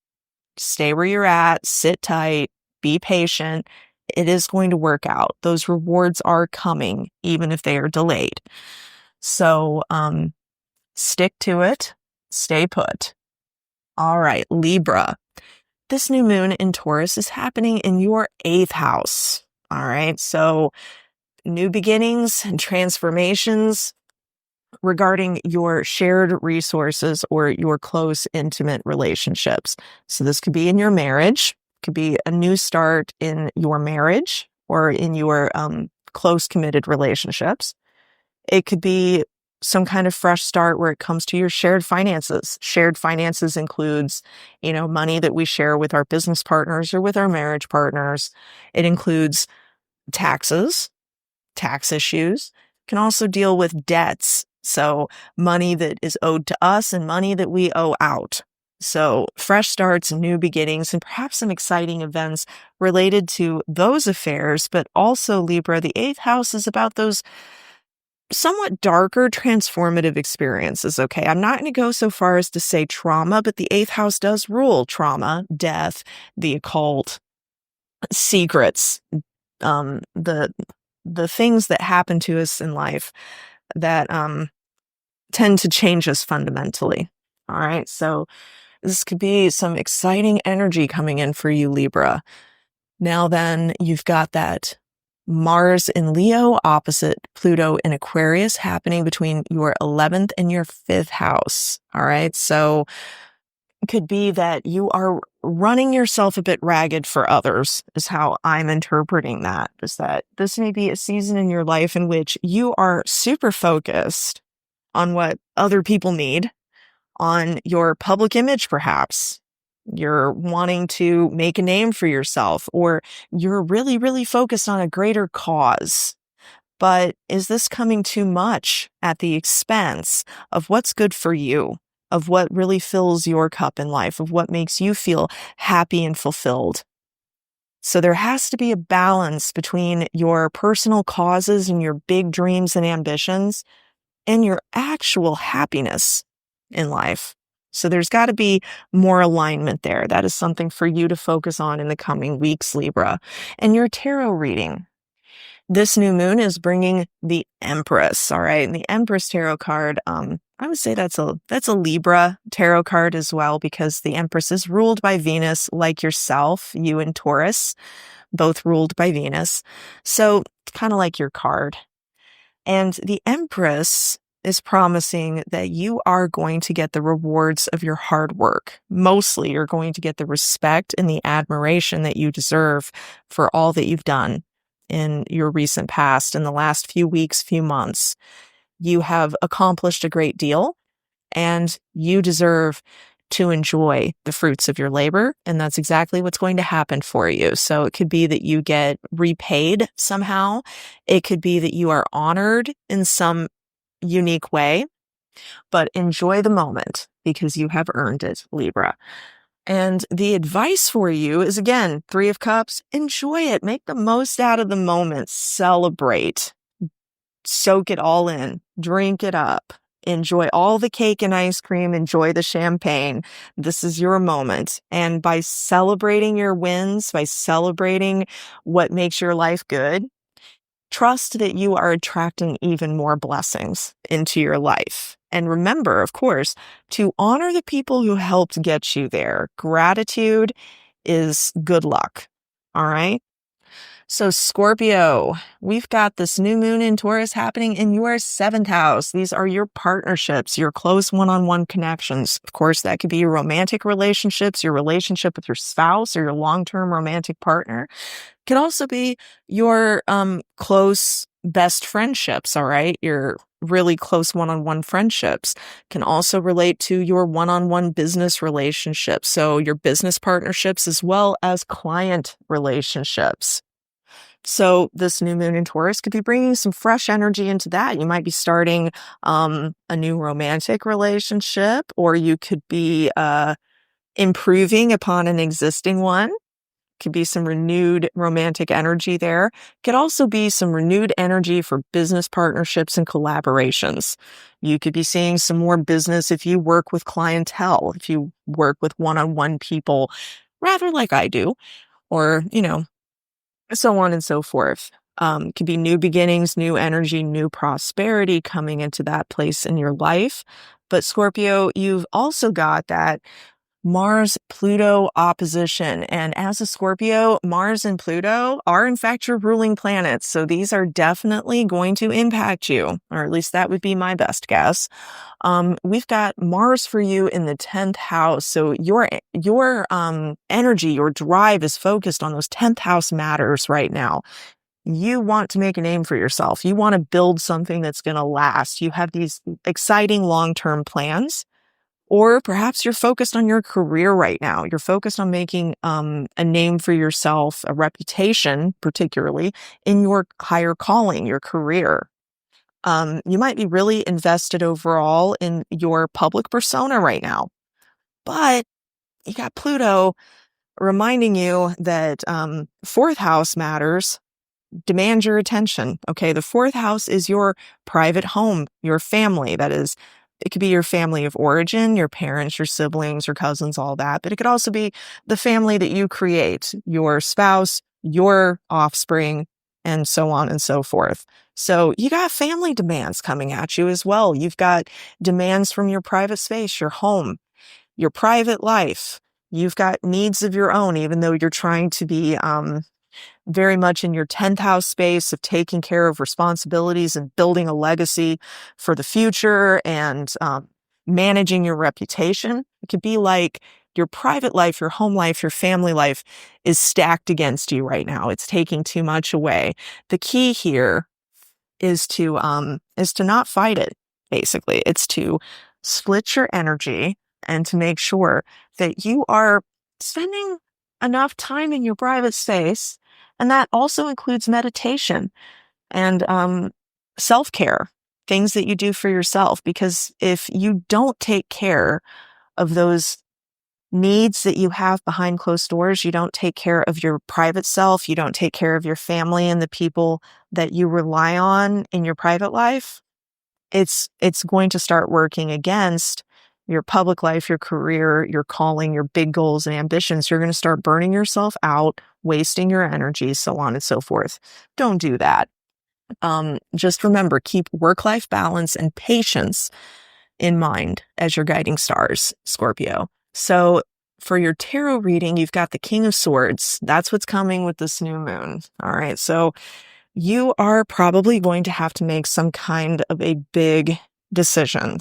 stay where you're at, sit tight, be patient. It is going to work out. Those rewards are coming, even if they are delayed. So, stick to it, stay put. All right, Libra. This new moon in Taurus is happening in your 8th house. All right. So new beginnings and transformations regarding your shared resources or your close, intimate relationships. So this could be in your marriage, could be a new start in your marriage or in your close, committed relationships. It could be some kind of fresh start where it comes to your shared finances. Shared finances includes, money that we share with our business partners or with our marriage partners. It includes taxes, tax issues. It can also deal with debts. So money that is owed to us and money that we owe out. So fresh starts, new beginnings, and perhaps some exciting events related to those affairs. But also, Libra, the 8th house is about those somewhat darker transformative experiences. Okay. I'm not going to go so far as to say trauma, but the 8th house does rule trauma, death, the occult, secrets, the things that happen to us in life that tend to change us fundamentally. All right. So this could be some exciting energy coming in for you, Libra. Now then, you've got that Mars in Leo opposite Pluto in Aquarius happening between your 11th and your 5th house. All right. So could be that you are running yourself a bit ragged for others, is how I'm interpreting that. Is that this may be a season in your life in which you are super focused on what other people need, on your public image, perhaps. You're wanting to make a name for yourself, or you're really, really focused on a greater cause. But is this coming too much at the expense of what's good for you, of what really fills your cup in life, of what makes you feel happy and fulfilled? So there has to be a balance between your personal causes and your big dreams and ambitions and your actual happiness in life. So there's got to be more alignment there. That is something for you to focus on in the coming weeks, Libra. And your tarot reading. This new moon is bringing the Empress. All right. And the Empress tarot card, I would say that's a Libra tarot card as well, because the Empress is ruled by Venus, like yourself, you and Taurus, both ruled by Venus. So it's kind of like your card. And the Empress is promising that you are going to get the rewards of your hard work. Mostly, you're going to get the respect and the admiration that you deserve for all that you've done in your recent past, in the last few weeks, few months. You have accomplished a great deal, and you deserve to enjoy the fruits of your labor. And that's exactly what's going to happen for you. So it could be that you get repaid somehow. It could be that you are honored in some unique way, but enjoy the moment because you have earned it, Libra. And the advice for you is, again, 3 of Cups, enjoy it. Make the most out of the moment. Celebrate. Soak it all in. Drink it up. Enjoy all the cake and ice cream. Enjoy the champagne. This is your moment. And by celebrating your wins, by celebrating what makes your life good, trust that you are attracting even more blessings into your life. And remember, of course, to honor the people who helped get you there. Gratitude is good luck. All right. So Scorpio, we've got this new moon in Taurus happening in your 7th house. These are your partnerships, your close one-on-one connections. Of course, that could be your romantic relationships, your relationship with your spouse or your long-term romantic partner. It could also be your close best friendships, all right? Your really close one-on-one friendships can also relate to your one-on-one business relationships. So your business partnerships as well as client relationships. So this new moon in Taurus could be bringing some fresh energy into that. You might be starting a new romantic relationship, or you could be improving upon an existing one. Could be some renewed romantic energy there. Could also be some renewed energy for business partnerships and collaborations. You could be seeing some more business if you work with clientele, if you work with one-on-one people, rather like I do, or, so on and so forth. Could be new beginnings, new energy, new prosperity coming into that place in your life. But Scorpio, you've also got that Mars-Pluto opposition. And as a Scorpio, Mars and Pluto are in fact your ruling planets. So these are definitely going to impact you, or at least that would be my best guess. We've got Mars for you in the 10th house. So your energy, your drive is focused on those 10th house matters right now. You want to make a name for yourself. You want to build something that's going to last. You have these exciting long-term plans. Or perhaps you're focused on your career right now. You're focused on making a name for yourself, a reputation, particularly in your higher calling, your career. You might be really invested overall in your public persona right now. But you got Pluto reminding you that 4th house matters. Demand your attention. Okay, the 4th house is your private home, your family. That is, it could be your family of origin, your parents, your siblings, your cousins, all that. But it could also be the family that you create, your spouse, your offspring, and so on and so forth. So you got family demands coming at you as well. You've got demands from your private space, your home, your private life. You've got needs of your own, even though you're trying to be very much in your 10th house space of taking care of responsibilities and building a legacy for the future and managing your reputation. It could be like your private life, your home life, your family life is stacked against you right now. It's taking too much away. The key here is to not fight it, basically. It's to split your energy and to make sure that you are spending enough time in your private space. And that also includes meditation and self-care, things that you do for yourself. Because if you don't take care of those needs that you have behind closed doors, you don't take care of your private self, you don't take care of your family and the people that you rely on in your private life, it's going to start working against your public life, your career, your calling, your big goals and ambitions. You're going to start burning yourself out, wasting your energy, so on and so forth. Don't do that. Just remember, keep work-life balance and patience in mind as your guiding stars, Scorpio. So for your tarot reading, you've got the King of Swords. That's what's coming with this new moon. All right. So you are probably going to have to make some kind of a big decision.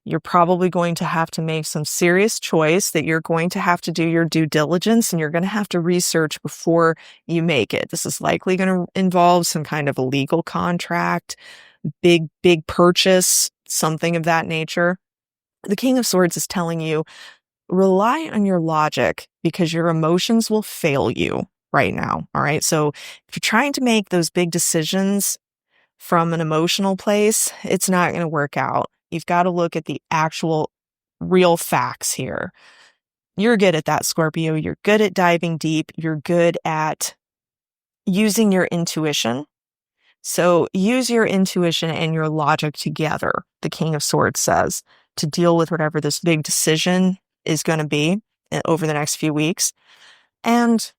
You're probably going to have to make some serious choice that you're going to have to do your due diligence and you're going to have to research before you make it. This is likely going to involve some kind of a legal contract, big purchase, something of that nature. The King of Swords is telling you, rely on your logic because your emotions will fail you right now. All right. So if you're trying to make those big decisions from an emotional place, it's not going to work out. You've got to look at the actual real facts here. You're good at that, Scorpio. You're good at diving deep. You're good at using your intuition. So use your intuition and your logic together, the King of Swords says, to deal with whatever this big decision is going to be over the next few weeks. And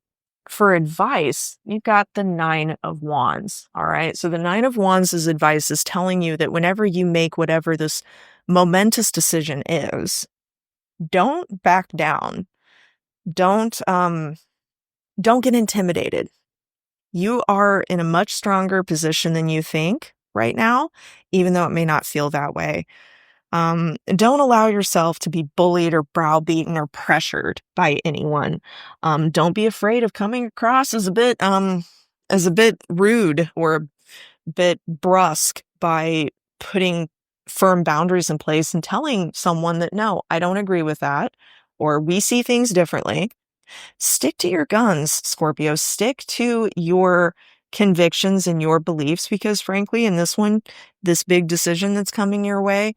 for advice, you've got the Nine of Wands. All right. So the Nine of Wands' advice is telling you that whenever you make whatever this momentous decision is, don't back down. Don't get intimidated. You are in a much stronger position than you think right now, even though it may not feel that way. Don't allow yourself to be bullied or browbeaten or pressured by anyone. Don't be afraid of coming across as a bit rude or a bit brusque by putting firm boundaries in place and telling someone that, no, I don't agree with that, or we see things differently. Stick to your guns, Scorpio. Stick to your convictions and your beliefs, because frankly, in this one, this big decision that's coming your way,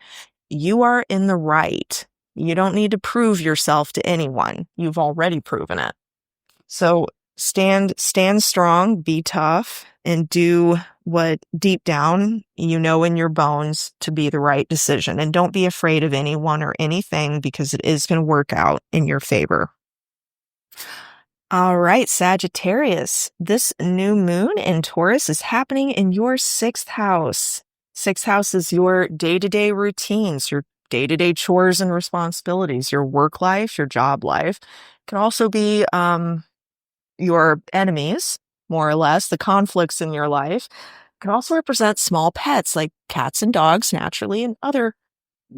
you are in the right. You don't need to prove yourself to anyone. You've already proven it. So stand strong, be tough, and do what deep down you know in your bones to be the right decision. And don't be afraid of anyone or anything, because it is going to work out in your favor. All right, Sagittarius, this new moon in Taurus is happening in your 6th house. 6th house is your day-to-day routines, your day-to-day chores and responsibilities, your work life, your job life. It can also be your enemies, more or less, the conflicts in your life. It can also represent small pets like cats and dogs, naturally, and other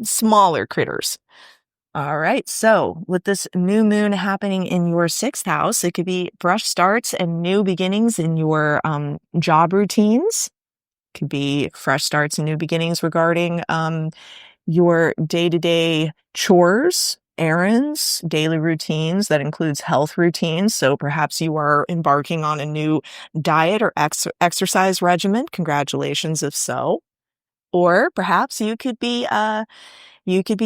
smaller critters. All right. So with this new moon happening in your 6th house, it could be fresh starts and new beginnings in your job routines. It could be fresh starts and new beginnings regarding your day-to-day chores, errands, daily routines. That includes health routines. So perhaps you are embarking on a new diet or exercise regimen. Congratulations if so. Or perhaps you could be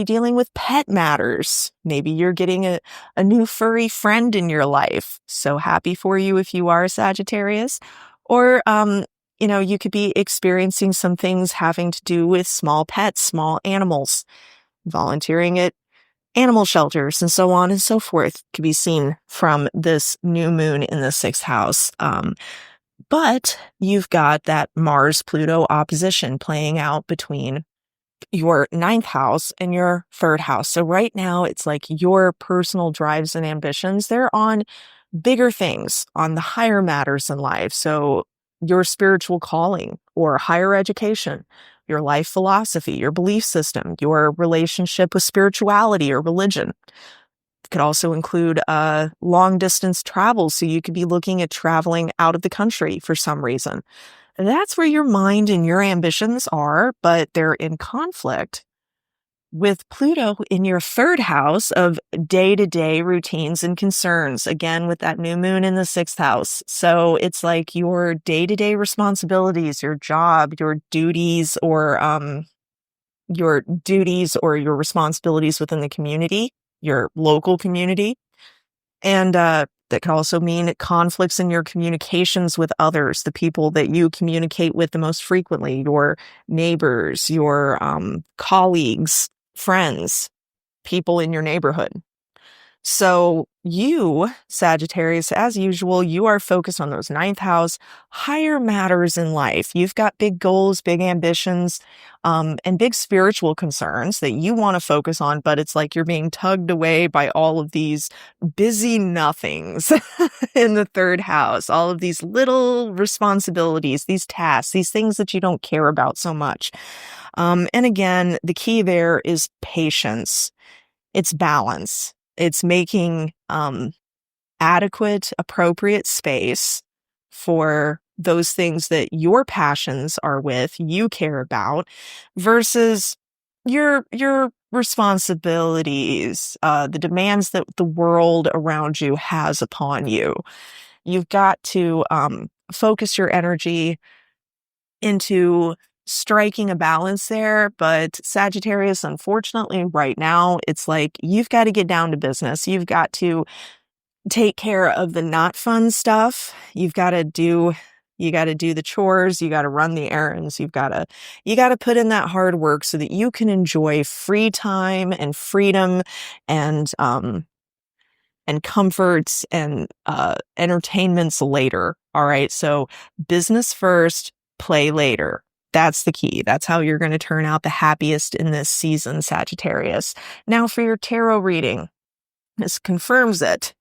dealing with pet matters. Maybe you're getting a new furry friend in your life. So happy for you if you are a Sagittarius. Or, you could be experiencing some things having to do with small pets, small animals, volunteering at animal shelters, and so on and so forth could be seen from this new moon in the 6th house. But you've got that Mars-Pluto opposition playing out between your 9th house and your 3rd house. So right now it's like your personal drives and ambitions, they're on bigger things, on the higher matters in life. So your spiritual calling or higher education, your life philosophy, your belief system, your relationship with spirituality or religion. It could also include long distance travel. So you could be looking at traveling out of the country for some reason. And that's where your mind and your ambitions are, but they're in conflict with Pluto in your third house of day-to-day routines and concerns, again, with that new moon in the sixth house. So it's like your day-to-day responsibilities, your job, your duties, or your responsibilities within the community, your local community. And that could also mean conflicts in your communications with others, the people that you communicate with the most frequently, your neighbors, your colleagues, friends, people in your neighborhood. So you, Sagittarius, as usual, you are focused on those ninth house, higher matters in life. You've got big goals, big ambitions, and big spiritual concerns that you want to focus on, but it's like you're being tugged away by all of these busy nothings in the third house, all of these little responsibilities, these tasks, these things that you don't care about so much. And again, the key there is patience. It's balance. It's making adequate, appropriate space for those things that your passions are with, you care about, versus your responsibilities, the demands that the world around you has upon you. You've got to focus your energy into striking a balance there. But Sagittarius, unfortunately, right now, it's like you've got to get down to business. You've got to take care of the not fun stuff. You got to do the chores. You got to run the errands. You got to put in that hard work so that you can enjoy free time and freedom and comforts and entertainments later. All right. So business first, play later. That's the key. That's how you're going to turn out the happiest in this season, Sagittarius. Now for your tarot reading, this confirms it.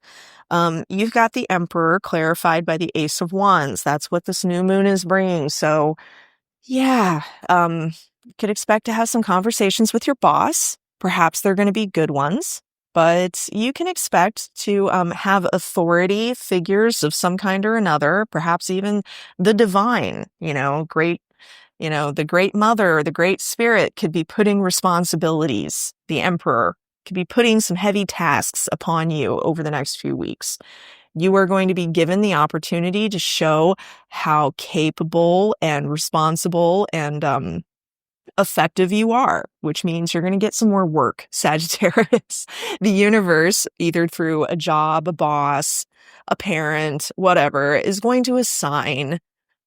You've got the Emperor clarified by the Ace of Wands. That's what this new moon is bringing. So yeah, you could expect to have some conversations with your boss. Perhaps they're going to be good ones, but you can expect to have authority figures of some kind or another, perhaps even the divine, the great mother, the great spirit could be putting responsibilities. The Emperor could be putting some heavy tasks upon you over the next few weeks. You are going to be given the opportunity to show how capable and responsible and effective you are, which means you're going to get some more work, Sagittarius. The universe, either through a job, a boss, a parent, whatever, is going to assign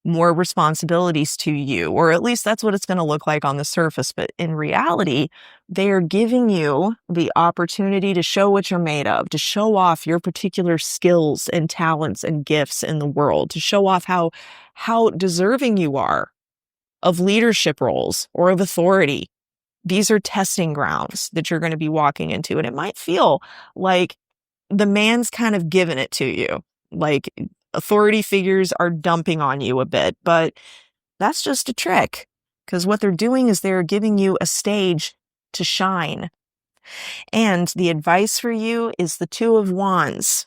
more responsibilities to you, or at least that's what it's going to look like on the surface. But in reality, they are giving you the opportunity to show what you're made of, to show off your particular skills and talents and gifts in the world, to show off how deserving you are of leadership roles or of authority. These are testing grounds that you're going to be walking into. And it might feel like the man's kind of given it to you. Like authority figures are dumping on you a bit, but that's just a trick, because what they're doing is they're giving you a stage to shine. And the advice for you is the Two of Wands.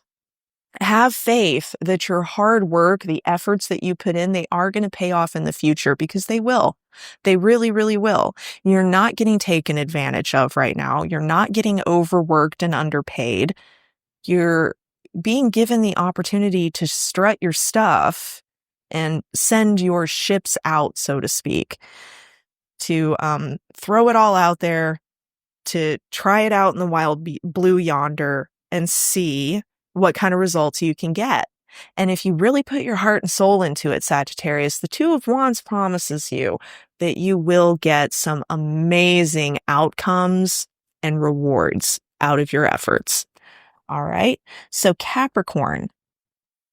Have faith that your hard work, the efforts that you put in, they are going to pay off in the future, because they will. They really, really will. You're not getting taken advantage of right now. You're not getting overworked and underpaid. You're being given the opportunity to strut your stuff and send your ships out, so to speak, to throw it all out there, to try it out in the wild blue yonder and see what kind of results you can get. And if you really put your heart and soul into it, Sagittarius, the Two of Wands promises you that you will get some amazing outcomes and rewards out of your efforts. All right. So Capricorn,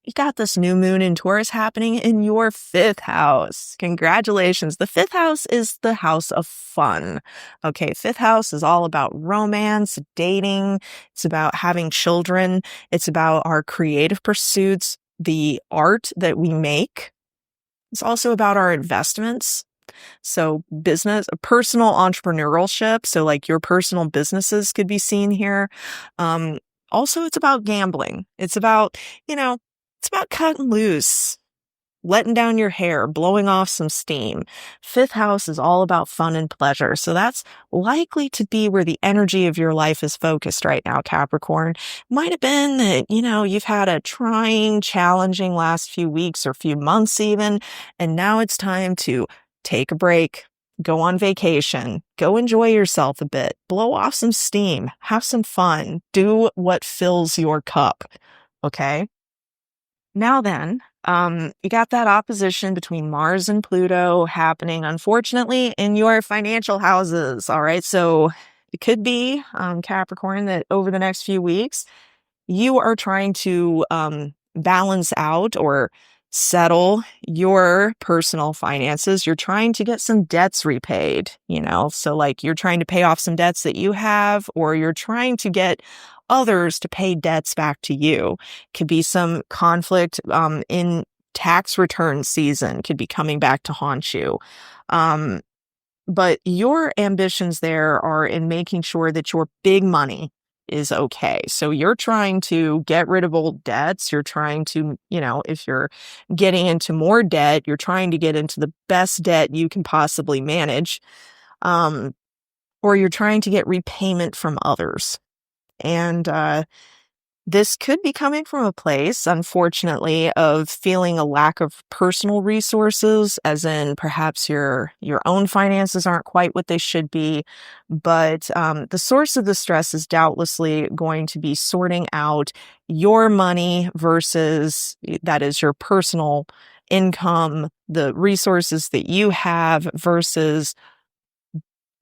you got this new moon in Taurus happening in your fifth house. Congratulations. The fifth house is the house of fun. Okay. Fifth house is all about romance, dating. It's about having children. It's about our creative pursuits, the art that we make. It's also about our investments. So business, personal entrepreneurship. So like your personal businesses could be seen here. Um, Also, it's about gambling. It's about, it's about cutting loose, letting down your hair, blowing off some steam. Fifth house is all about fun and pleasure. So that's likely to be where the energy of your life is focused right now, Capricorn. Might have been that, you've had a trying, challenging last few weeks or few months even, and now it's time to take a break, go on vacation, go enjoy yourself a bit, blow off some steam, have some fun, do what fills your cup. Okay? Now then, you got that opposition between Mars and Pluto happening, unfortunately, in your financial houses. All right. So it could be, Capricorn, that over the next few weeks, you are trying to balance out or settle your personal finances. You're trying to get some debts repaid, so like you're trying to pay off some debts that you have, or you're trying to get others to pay debts back to you. Could be some conflict in tax return season, could be coming back to haunt you. But your ambitions there are in making sure that your big money is okay. So you're trying to get rid of old debts. You're trying to, if you're getting into more debt, you're trying to get into the best debt you can possibly manage. Or you're trying to get repayment from others. And this could be coming from a place, unfortunately, of feeling a lack of personal resources, as in perhaps your own finances aren't quite what they should be. But the source of the stress is doubtlessly going to be sorting out your money versus, that is, your personal income, the resources that you have versus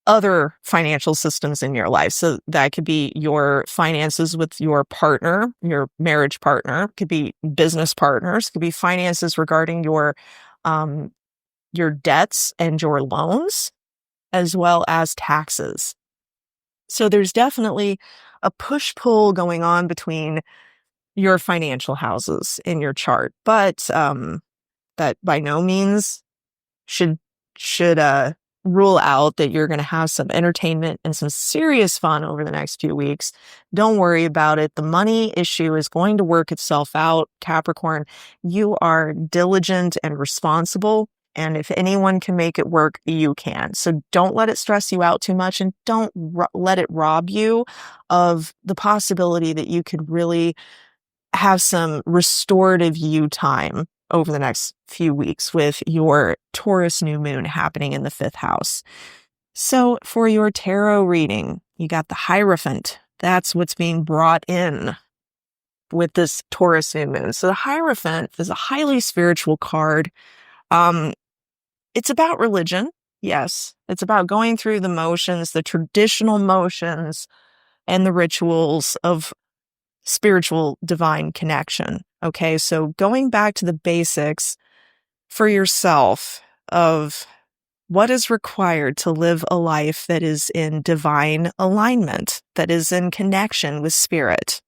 other financial systems in your life. So that could be your finances with your partner, your marriage partner, could be business partners, could be finances regarding your debts and your loans, as well as taxes. So there's definitely a push-pull going on between your financial houses in your chart, but that by no means should rule out that you're going to have some entertainment and some serious fun over the next few weeks. Don't worry about it. The money issue is going to work itself out, Capricorn. You are diligent and responsible, and if anyone can make it work, you can. So don't let it stress you out too much, and don't let it rob you of the possibility that you could really have some restorative you time over the next few weeks with your Taurus new moon happening in the fifth house. So for your tarot reading, you got the Hierophant. That's what's being brought in with this Taurus new moon. So the Hierophant is a highly spiritual card. It's about religion. Yes. It's about going through the motions, the traditional motions and the rituals of spiritual divine connection. Okay. So going back to the basics for yourself of what is required to live a life that is in divine alignment, that is in connection with spirit.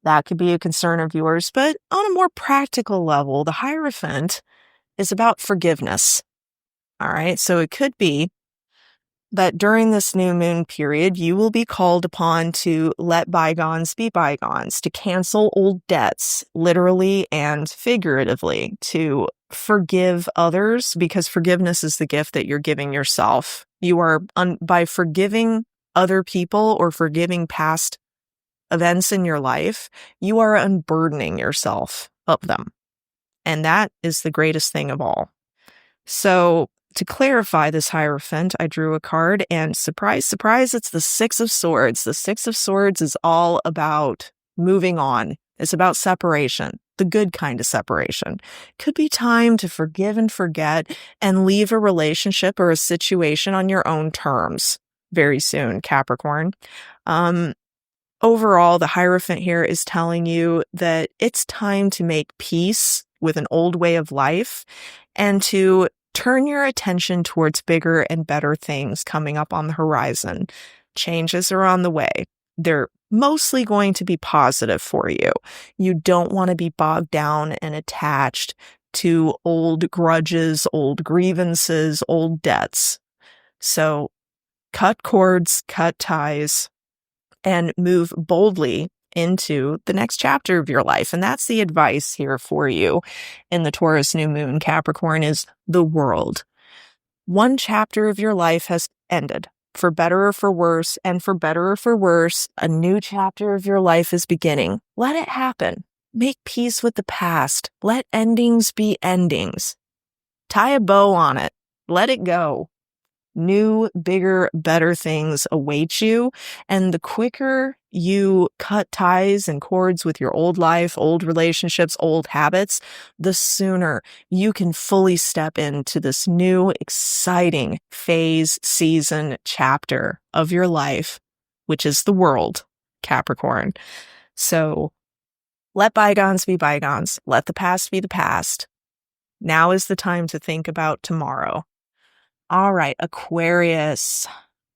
That could be a concern of yours, but on a more practical level, the Hierophant is about forgiveness. All right. So it could be that during this new moon period, you will be called upon to let bygones be bygones, to cancel old debts, literally and figuratively, to forgive others, because forgiveness is the gift that you're giving yourself. You are, by forgiving other people or forgiving past events in your life, you are unburdening yourself of them. And that is the greatest thing of all. So to clarify this Hierophant, I drew a card, and surprise, surprise, it's the Six of Swords. The Six of Swords is all about moving on. It's about separation, the good kind of separation. Could be time to forgive and forget and leave a relationship or a situation on your own terms very soon, Capricorn. Overall, the Hierophant here is telling you that it's time to make peace with an old way of life and to turn your attention towards bigger and better things coming up on the horizon. Changes are on the way. They're mostly going to be positive for you. You don't want to be bogged down and attached to old grudges, old grievances, old debts. So cut cords, cut ties, and move boldly into the next chapter of your life. And that's the advice here for you in the Taurus new moon, Capricorn, is the world. One chapter of your life has ended, for better or for worse, and for better or for worse, a new chapter of your life is beginning. Let it happen. Make peace with the past. Let endings be endings. Tie a bow on it. Let it go. New, bigger, better things await you. And the quicker you cut ties and cords with your old life, old relationships, old habits, the sooner you can fully step into this new, exciting phase, season, chapter of your life, which is the world, Capricorn. So let bygones be bygones. Let the past be the past. Now is the time to think about tomorrow. All right, Aquarius.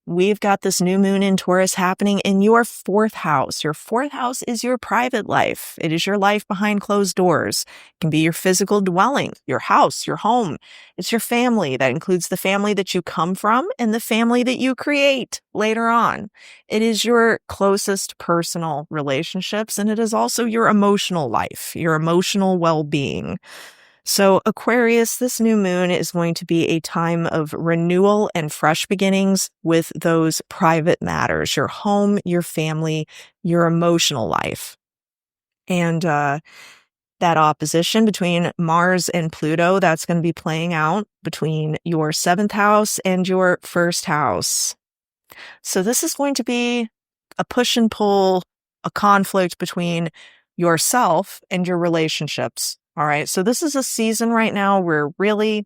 We've got this new moon in Taurus happening in your 4th house. Your 4th house is your private life. It is your life behind closed doors. It can be your physical dwelling, your house, your home. It's your family. That includes the family that you come from and the family that you create later on. It is your closest personal relationships, and it is also your emotional life, your emotional well-being. So Aquarius, this new moon is going to be a time of renewal and fresh beginnings with those private matters, your home, your family, your emotional life. And that opposition between Mars and Pluto, that's going to be playing out between your 7th house and your 1st house. So this is going to be a push and pull, a conflict between yourself and your relationships. All right. So this is a season right now where really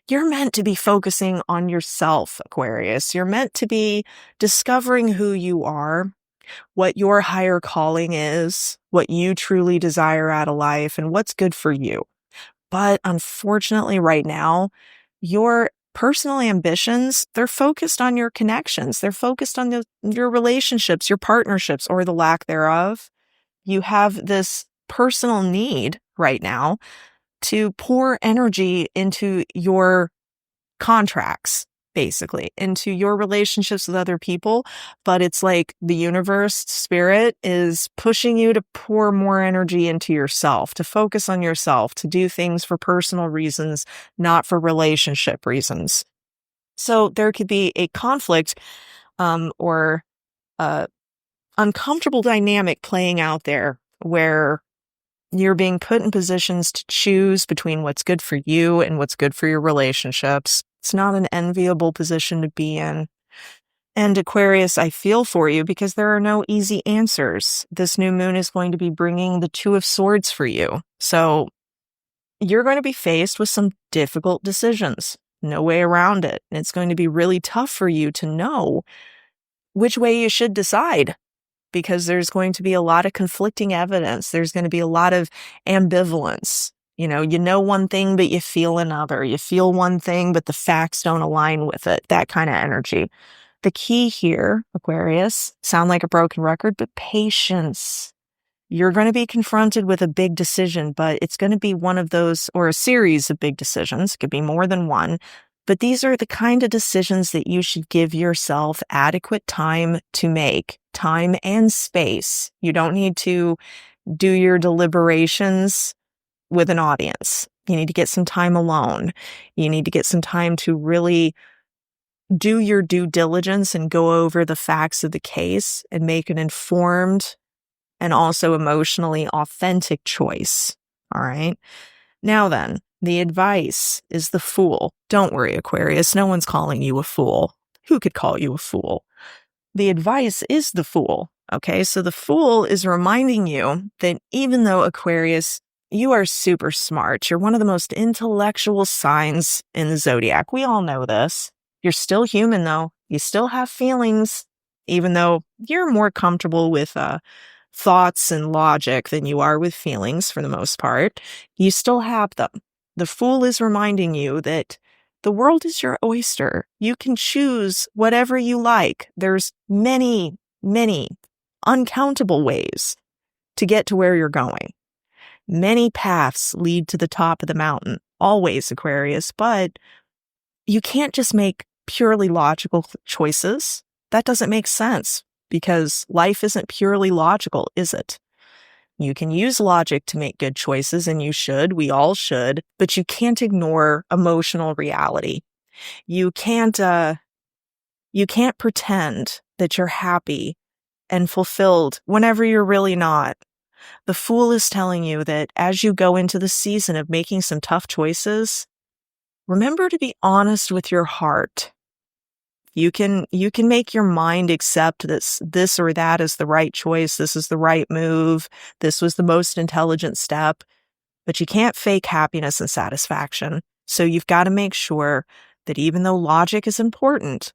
you're meant to be focusing on yourself, Aquarius. You're meant to be discovering who you are, what your higher calling is, what you truly desire out of life, and what's good for you. But unfortunately, right now, your personal ambitions, they're focused on your connections. They're focused on your relationships, your partnerships, or the lack thereof. You have this personal need right now to pour energy into your contracts, basically, into your relationships with other people. But it's like the universe, spirit, is pushing you to pour more energy into yourself, to focus on yourself, to do things for personal reasons, not for relationship reasons. So there could be a conflict or uncomfortable dynamic playing out there where you're being put in positions to choose between what's good for you and what's good for your relationships. It's not an enviable position to be in. And Aquarius, I feel for you because there are no easy answers. This new moon is going to be bringing the 2 of Swords for you. So you're going to be faced with some difficult decisions. No way around it. And it's going to be really tough for you to know which way you should decide, because there's going to be a lot of conflicting evidence. There's going to be a lot of ambivalence. You know one thing, but you feel another. You feel one thing, but the facts don't align with it. That kind of energy. The key here, Aquarius, sound like a broken record, but patience. You're going to be confronted with a big decision, but it's going to be one of those, or a series of big decisions. It could be more than one. But these are the kind of decisions that you should give yourself adequate time to make, time and space. You don't need to do your deliberations with an audience. You need to get some time alone. You need to get some time to really do your due diligence and go over the facts of the case and make an informed and also emotionally authentic choice. All right. Now then, the advice is the Fool. Don't worry, Aquarius. No one's calling you a fool. Who could call you a fool? The advice is the Fool. Okay, so the Fool is reminding you that even though, Aquarius, you are super smart, you're one of the most intellectual signs in the zodiac. We all know this. You're still human, though. You still have feelings, even though you're more comfortable with thoughts and logic than you are with feelings for the most part. You still have them. The Fool is reminding you that the world is your oyster. You can choose whatever you like. There's many, many uncountable ways to get to where you're going. Many paths lead to the top of the mountain, always, Aquarius, but you can't just make purely logical choices. That doesn't make sense because life isn't purely logical, is it? You can use logic to make good choices, and you should. We all should. But you can't ignore emotional reality. You can't pretend that you're happy and fulfilled whenever you're really not. The Fool is telling you that as you go into the season of making some tough choices, remember to be honest with your heart. You can make your mind accept this or that is the right choice. This is the right move. This was the most intelligent step, but you can't fake happiness and satisfaction. So you've got to make sure that even though logic is important,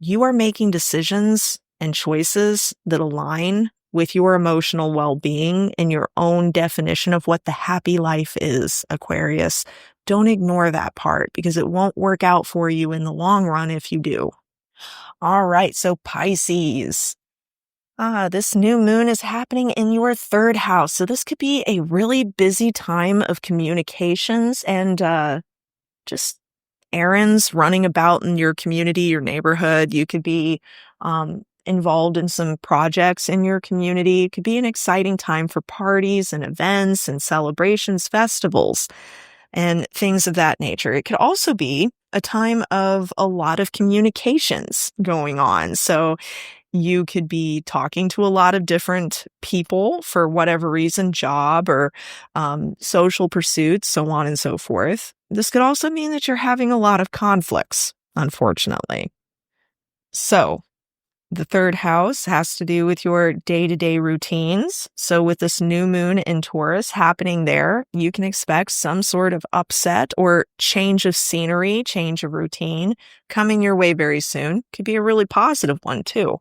you are making decisions and choices that align with your emotional well-being and your own definition of what the happy life is, Aquarius. Don't ignore that part because it won't work out for you in the long run if you do. All right, so Pisces. This new moon is happening in your 3rd house. So this could be a really busy time of communications and just errands running about in your community, your neighborhood. You could be involved in some projects in your community. It could be an exciting time for parties and events and celebrations, festivals, and things of that nature. It could also be a time of a lot of communications going on. So you could be talking to a lot of different people for whatever reason, job or social pursuits, so on and so forth. This could also mean that you're having a lot of conflicts, unfortunately. So the 3rd house has to do with your day-to-day routines. So with this new moon in Taurus happening there, you can expect some sort of upset or change of scenery, change of routine coming your way very soon. Could be a really positive one too.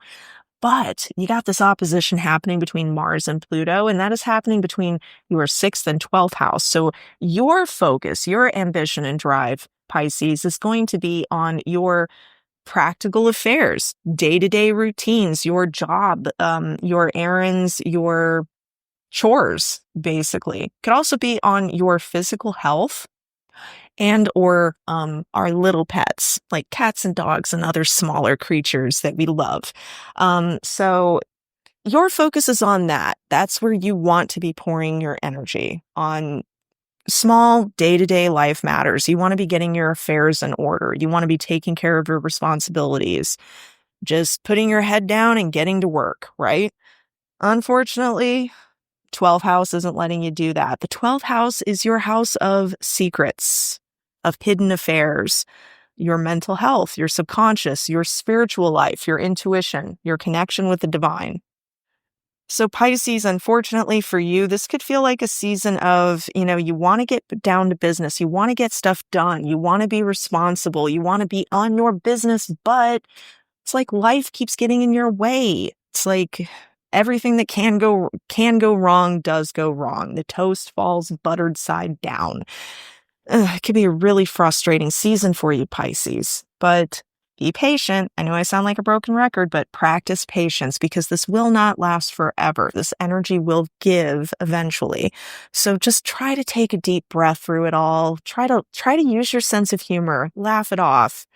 But you got this opposition happening between Mars and Pluto, and that is happening between your 6th and 12th house. So your focus, your ambition and drive, Pisces, is going to be on your practical affairs, day-to-day routines, your job, your errands, your chores, basically. Could also be on your physical health and or our little pets, like cats and dogs and other smaller creatures that we love. So your focus is on that. That's where you want to be pouring your energy on small day-to-day life matters. You want to be getting your affairs in order. You want to be taking care of your responsibilities, just putting your head down and getting to work, right? Unfortunately, 12th house isn't letting you do that. The 12th house is your house of secrets, of hidden affairs, your mental health, your subconscious, your spiritual life, your intuition, your connection with the divine. So Pisces, unfortunately for you, this could feel like a season of, you want to get down to business. You want to get stuff done. You want to be responsible. You want to be on your business, but it's like life keeps getting in your way. It's like everything that can go wrong does go wrong. The toast falls buttered side down. It could be a really frustrating season for you, Pisces, but be patient. I know I sound like a broken record, but practice patience because this will not last forever. This energy will give eventually. So just try to take a deep breath through it all. Try to use your sense of humor. Laugh it off.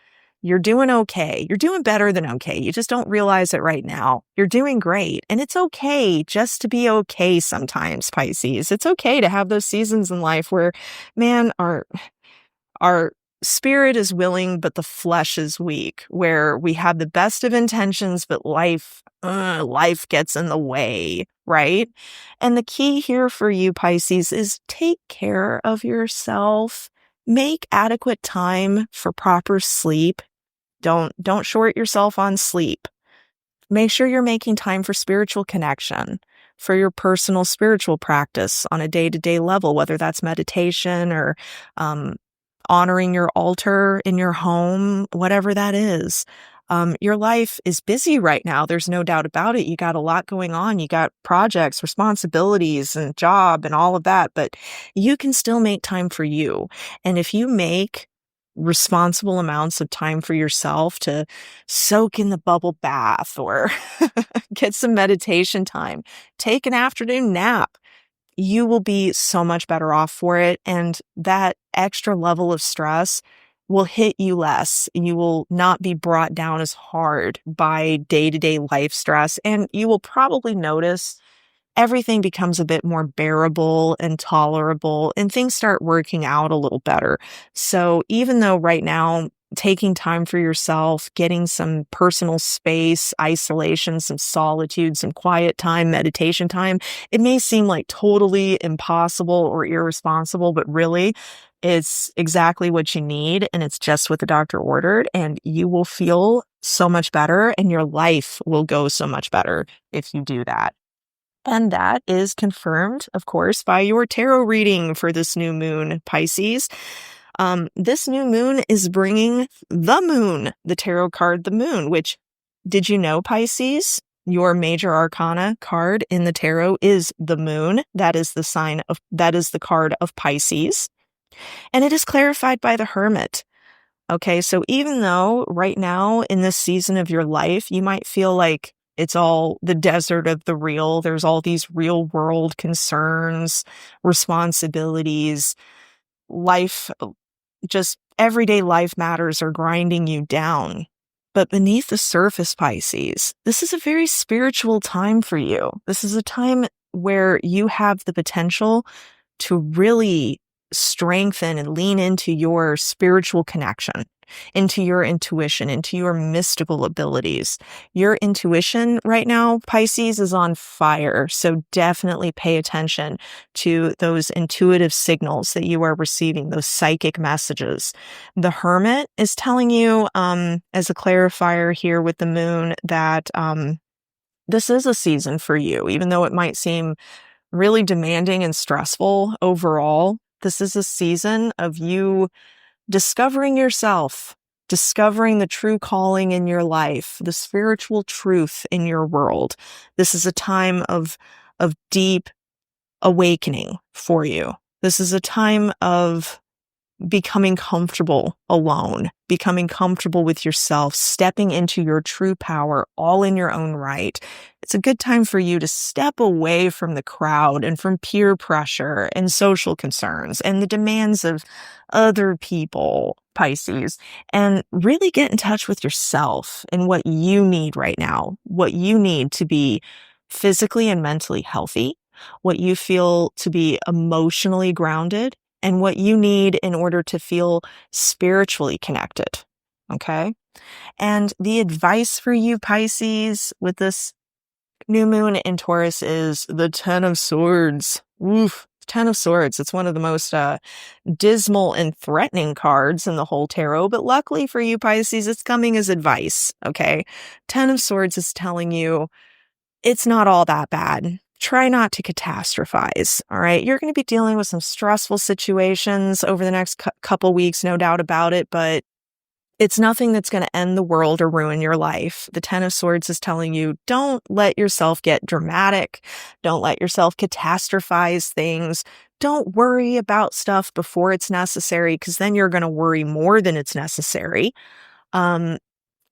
You're doing okay. You're doing better than okay. You just don't realize it right now. You're doing great. And it's okay just to be okay sometimes, Pisces. It's okay to have those seasons in life where, man, our spirit is willing, but the flesh is weak, where we have the best of intentions, but life gets in the way, right? And the key here for you, Pisces, is take care of yourself. Make adequate time for proper sleep. Don't short yourself on sleep. Make sure you're making time for spiritual connection, for your personal spiritual practice on a day-to-day level, whether that's meditation or honoring your altar in your home, whatever that is. Your life is busy right now. There's no doubt about it. You got a lot going on. You got projects, responsibilities, and job and all of that, but you can still make time for you. And if you make responsible amounts of time for yourself to soak in the bubble bath or get some meditation time, take an afternoon nap, you will be so much better off for it. And that extra level of stress will hit you less. You will not be brought down as hard by day-to-day life stress. And you will probably notice everything becomes a bit more bearable and tolerable, and things start working out a little better. So even though right now, taking time for yourself, getting some personal space, isolation, some solitude, some quiet time, meditation time, it may seem like totally impossible or irresponsible, but really it's exactly what you need. And it's just what the doctor ordered, and you will feel so much better and your life will go so much better if you do that. And that is confirmed, of course, by your tarot reading for this new moon, Pisces. This new moon is bringing the moon, the tarot card, the moon, which, did you know, Pisces? Your major arcana card in the tarot is the moon. That is the card of Pisces. And it is clarified by the Hermit. Okay, so even though right now in this season of your life, you might feel like it's all the desert of the real, there's all these real world concerns, responsibilities, life, just everyday life matters are grinding you down. But beneath the surface, Pisces, this is a very spiritual time for you. This is a time where you have the potential to really strengthen and lean into your spiritual connection, into your intuition, into your mystical abilities. Your intuition right now, Pisces, is on fire. So definitely pay attention to those intuitive signals that you are receiving, those psychic messages. The Hermit is telling you, as a clarifier here with the moon, that this is a season for you, even though it might seem really demanding and stressful overall. This is a season of you discovering yourself, discovering the true calling in your life, the spiritual truth in your world. This is a time of deep awakening for you. This is a time of becoming comfortable alone, becoming comfortable with yourself, stepping into your true power all in your own right. It's a good time for you to step away from the crowd and from peer pressure and social concerns and the demands of other people, Pisces, and really get in touch with yourself and what you need right now, what you need to be physically and mentally healthy, what you feel to be emotionally grounded, and what you need in order to feel spiritually connected. Okay? And the advice for you, Pisces, with this new moon in Taurus is the Ten of Swords. Oof, Ten of Swords. It's one of the most dismal and threatening cards in the whole tarot, but luckily for you, Pisces, it's coming as advice. Okay? Ten of Swords is telling you it's not all that bad. Try not to catastrophize, all right? You're going to be dealing with some stressful situations over the next couple weeks, no doubt about it, but it's nothing that's going to end the world or ruin your life. The Ten of Swords is telling you, don't let yourself get dramatic. Don't let yourself catastrophize things. Don't worry about stuff before it's necessary, because then you're going to worry more than it's necessary.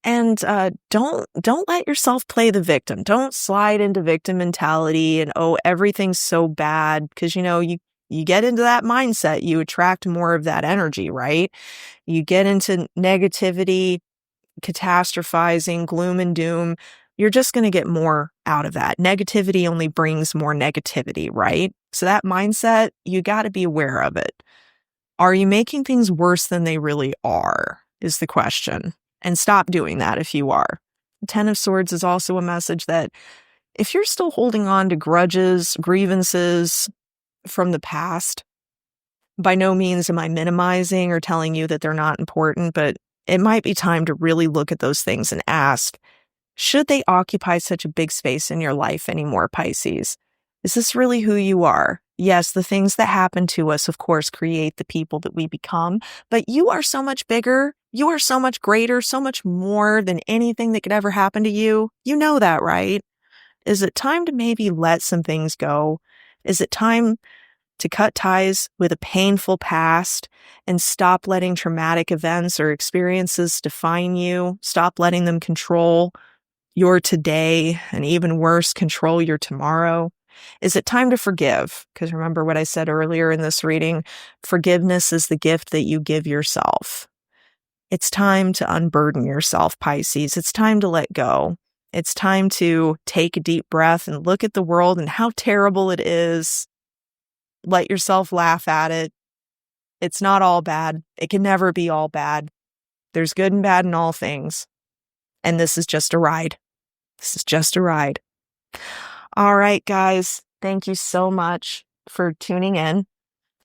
And don't let yourself play the victim. Don't slide into victim mentality and, oh, everything's so bad, because, you get into that mindset, you attract more of that energy, right? You get into negativity, catastrophizing, gloom and doom. You're just going to get more out of that. Negativity only brings more negativity, right? So that mindset, you got to be aware of it. Are you making things worse than they really are, is the question. And stop doing that if you are. The Ten of Swords is also a message that if you're still holding on to grudges, grievances from the past, by no means am I minimizing or telling you that they're not important, but it might be time to really look at those things and ask, should they occupy such a big space in your life anymore, Pisces? Is this really who you are? Yes, the things that happen to us, of course, create the people that we become, but you are so much bigger. You are so much greater, so much more than anything that could ever happen to you. You know that, right? Is it time to maybe let some things go? Is it time to cut ties with a painful past and stop letting traumatic events or experiences define you? Stop letting them control your today, and even worse, control your tomorrow. Is it time to forgive? Because remember what I said earlier in this reading, forgiveness is the gift that you give yourself. It's time to unburden yourself, Pisces. It's time to let go. It's time to take a deep breath and look at the world and how terrible it is. Let yourself laugh at it. It's not all bad. It can never be all bad. There's good and bad in all things. And this is just a ride. This is just a ride. All right, guys. Thank you so much for tuning in.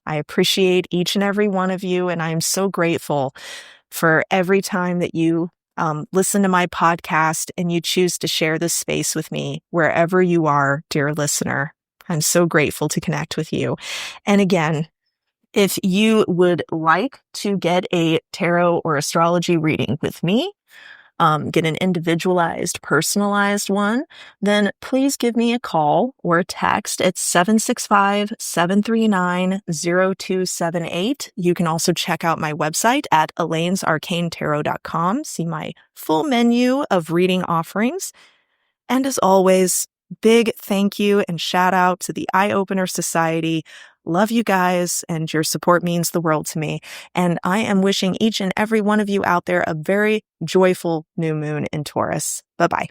I appreciate each and every one of you, and I'm so grateful for every time that you listen to my podcast and you choose to share this space with me wherever you are, dear listener. I'm so grateful to connect with you. And again, if you would like to get a tarot or astrology reading with me, get an individualized, personalized one, then please give me a call or a text at 765-739-0278. You can also check out my website at elainesarcanetarot.com. See my full menu of reading offerings. And as always, big thank you and shout out to the Eye Opener Society. Love you guys, and your support means the world to me. And I am wishing each and every one of you out there a very joyful new moon in Taurus. Bye-bye.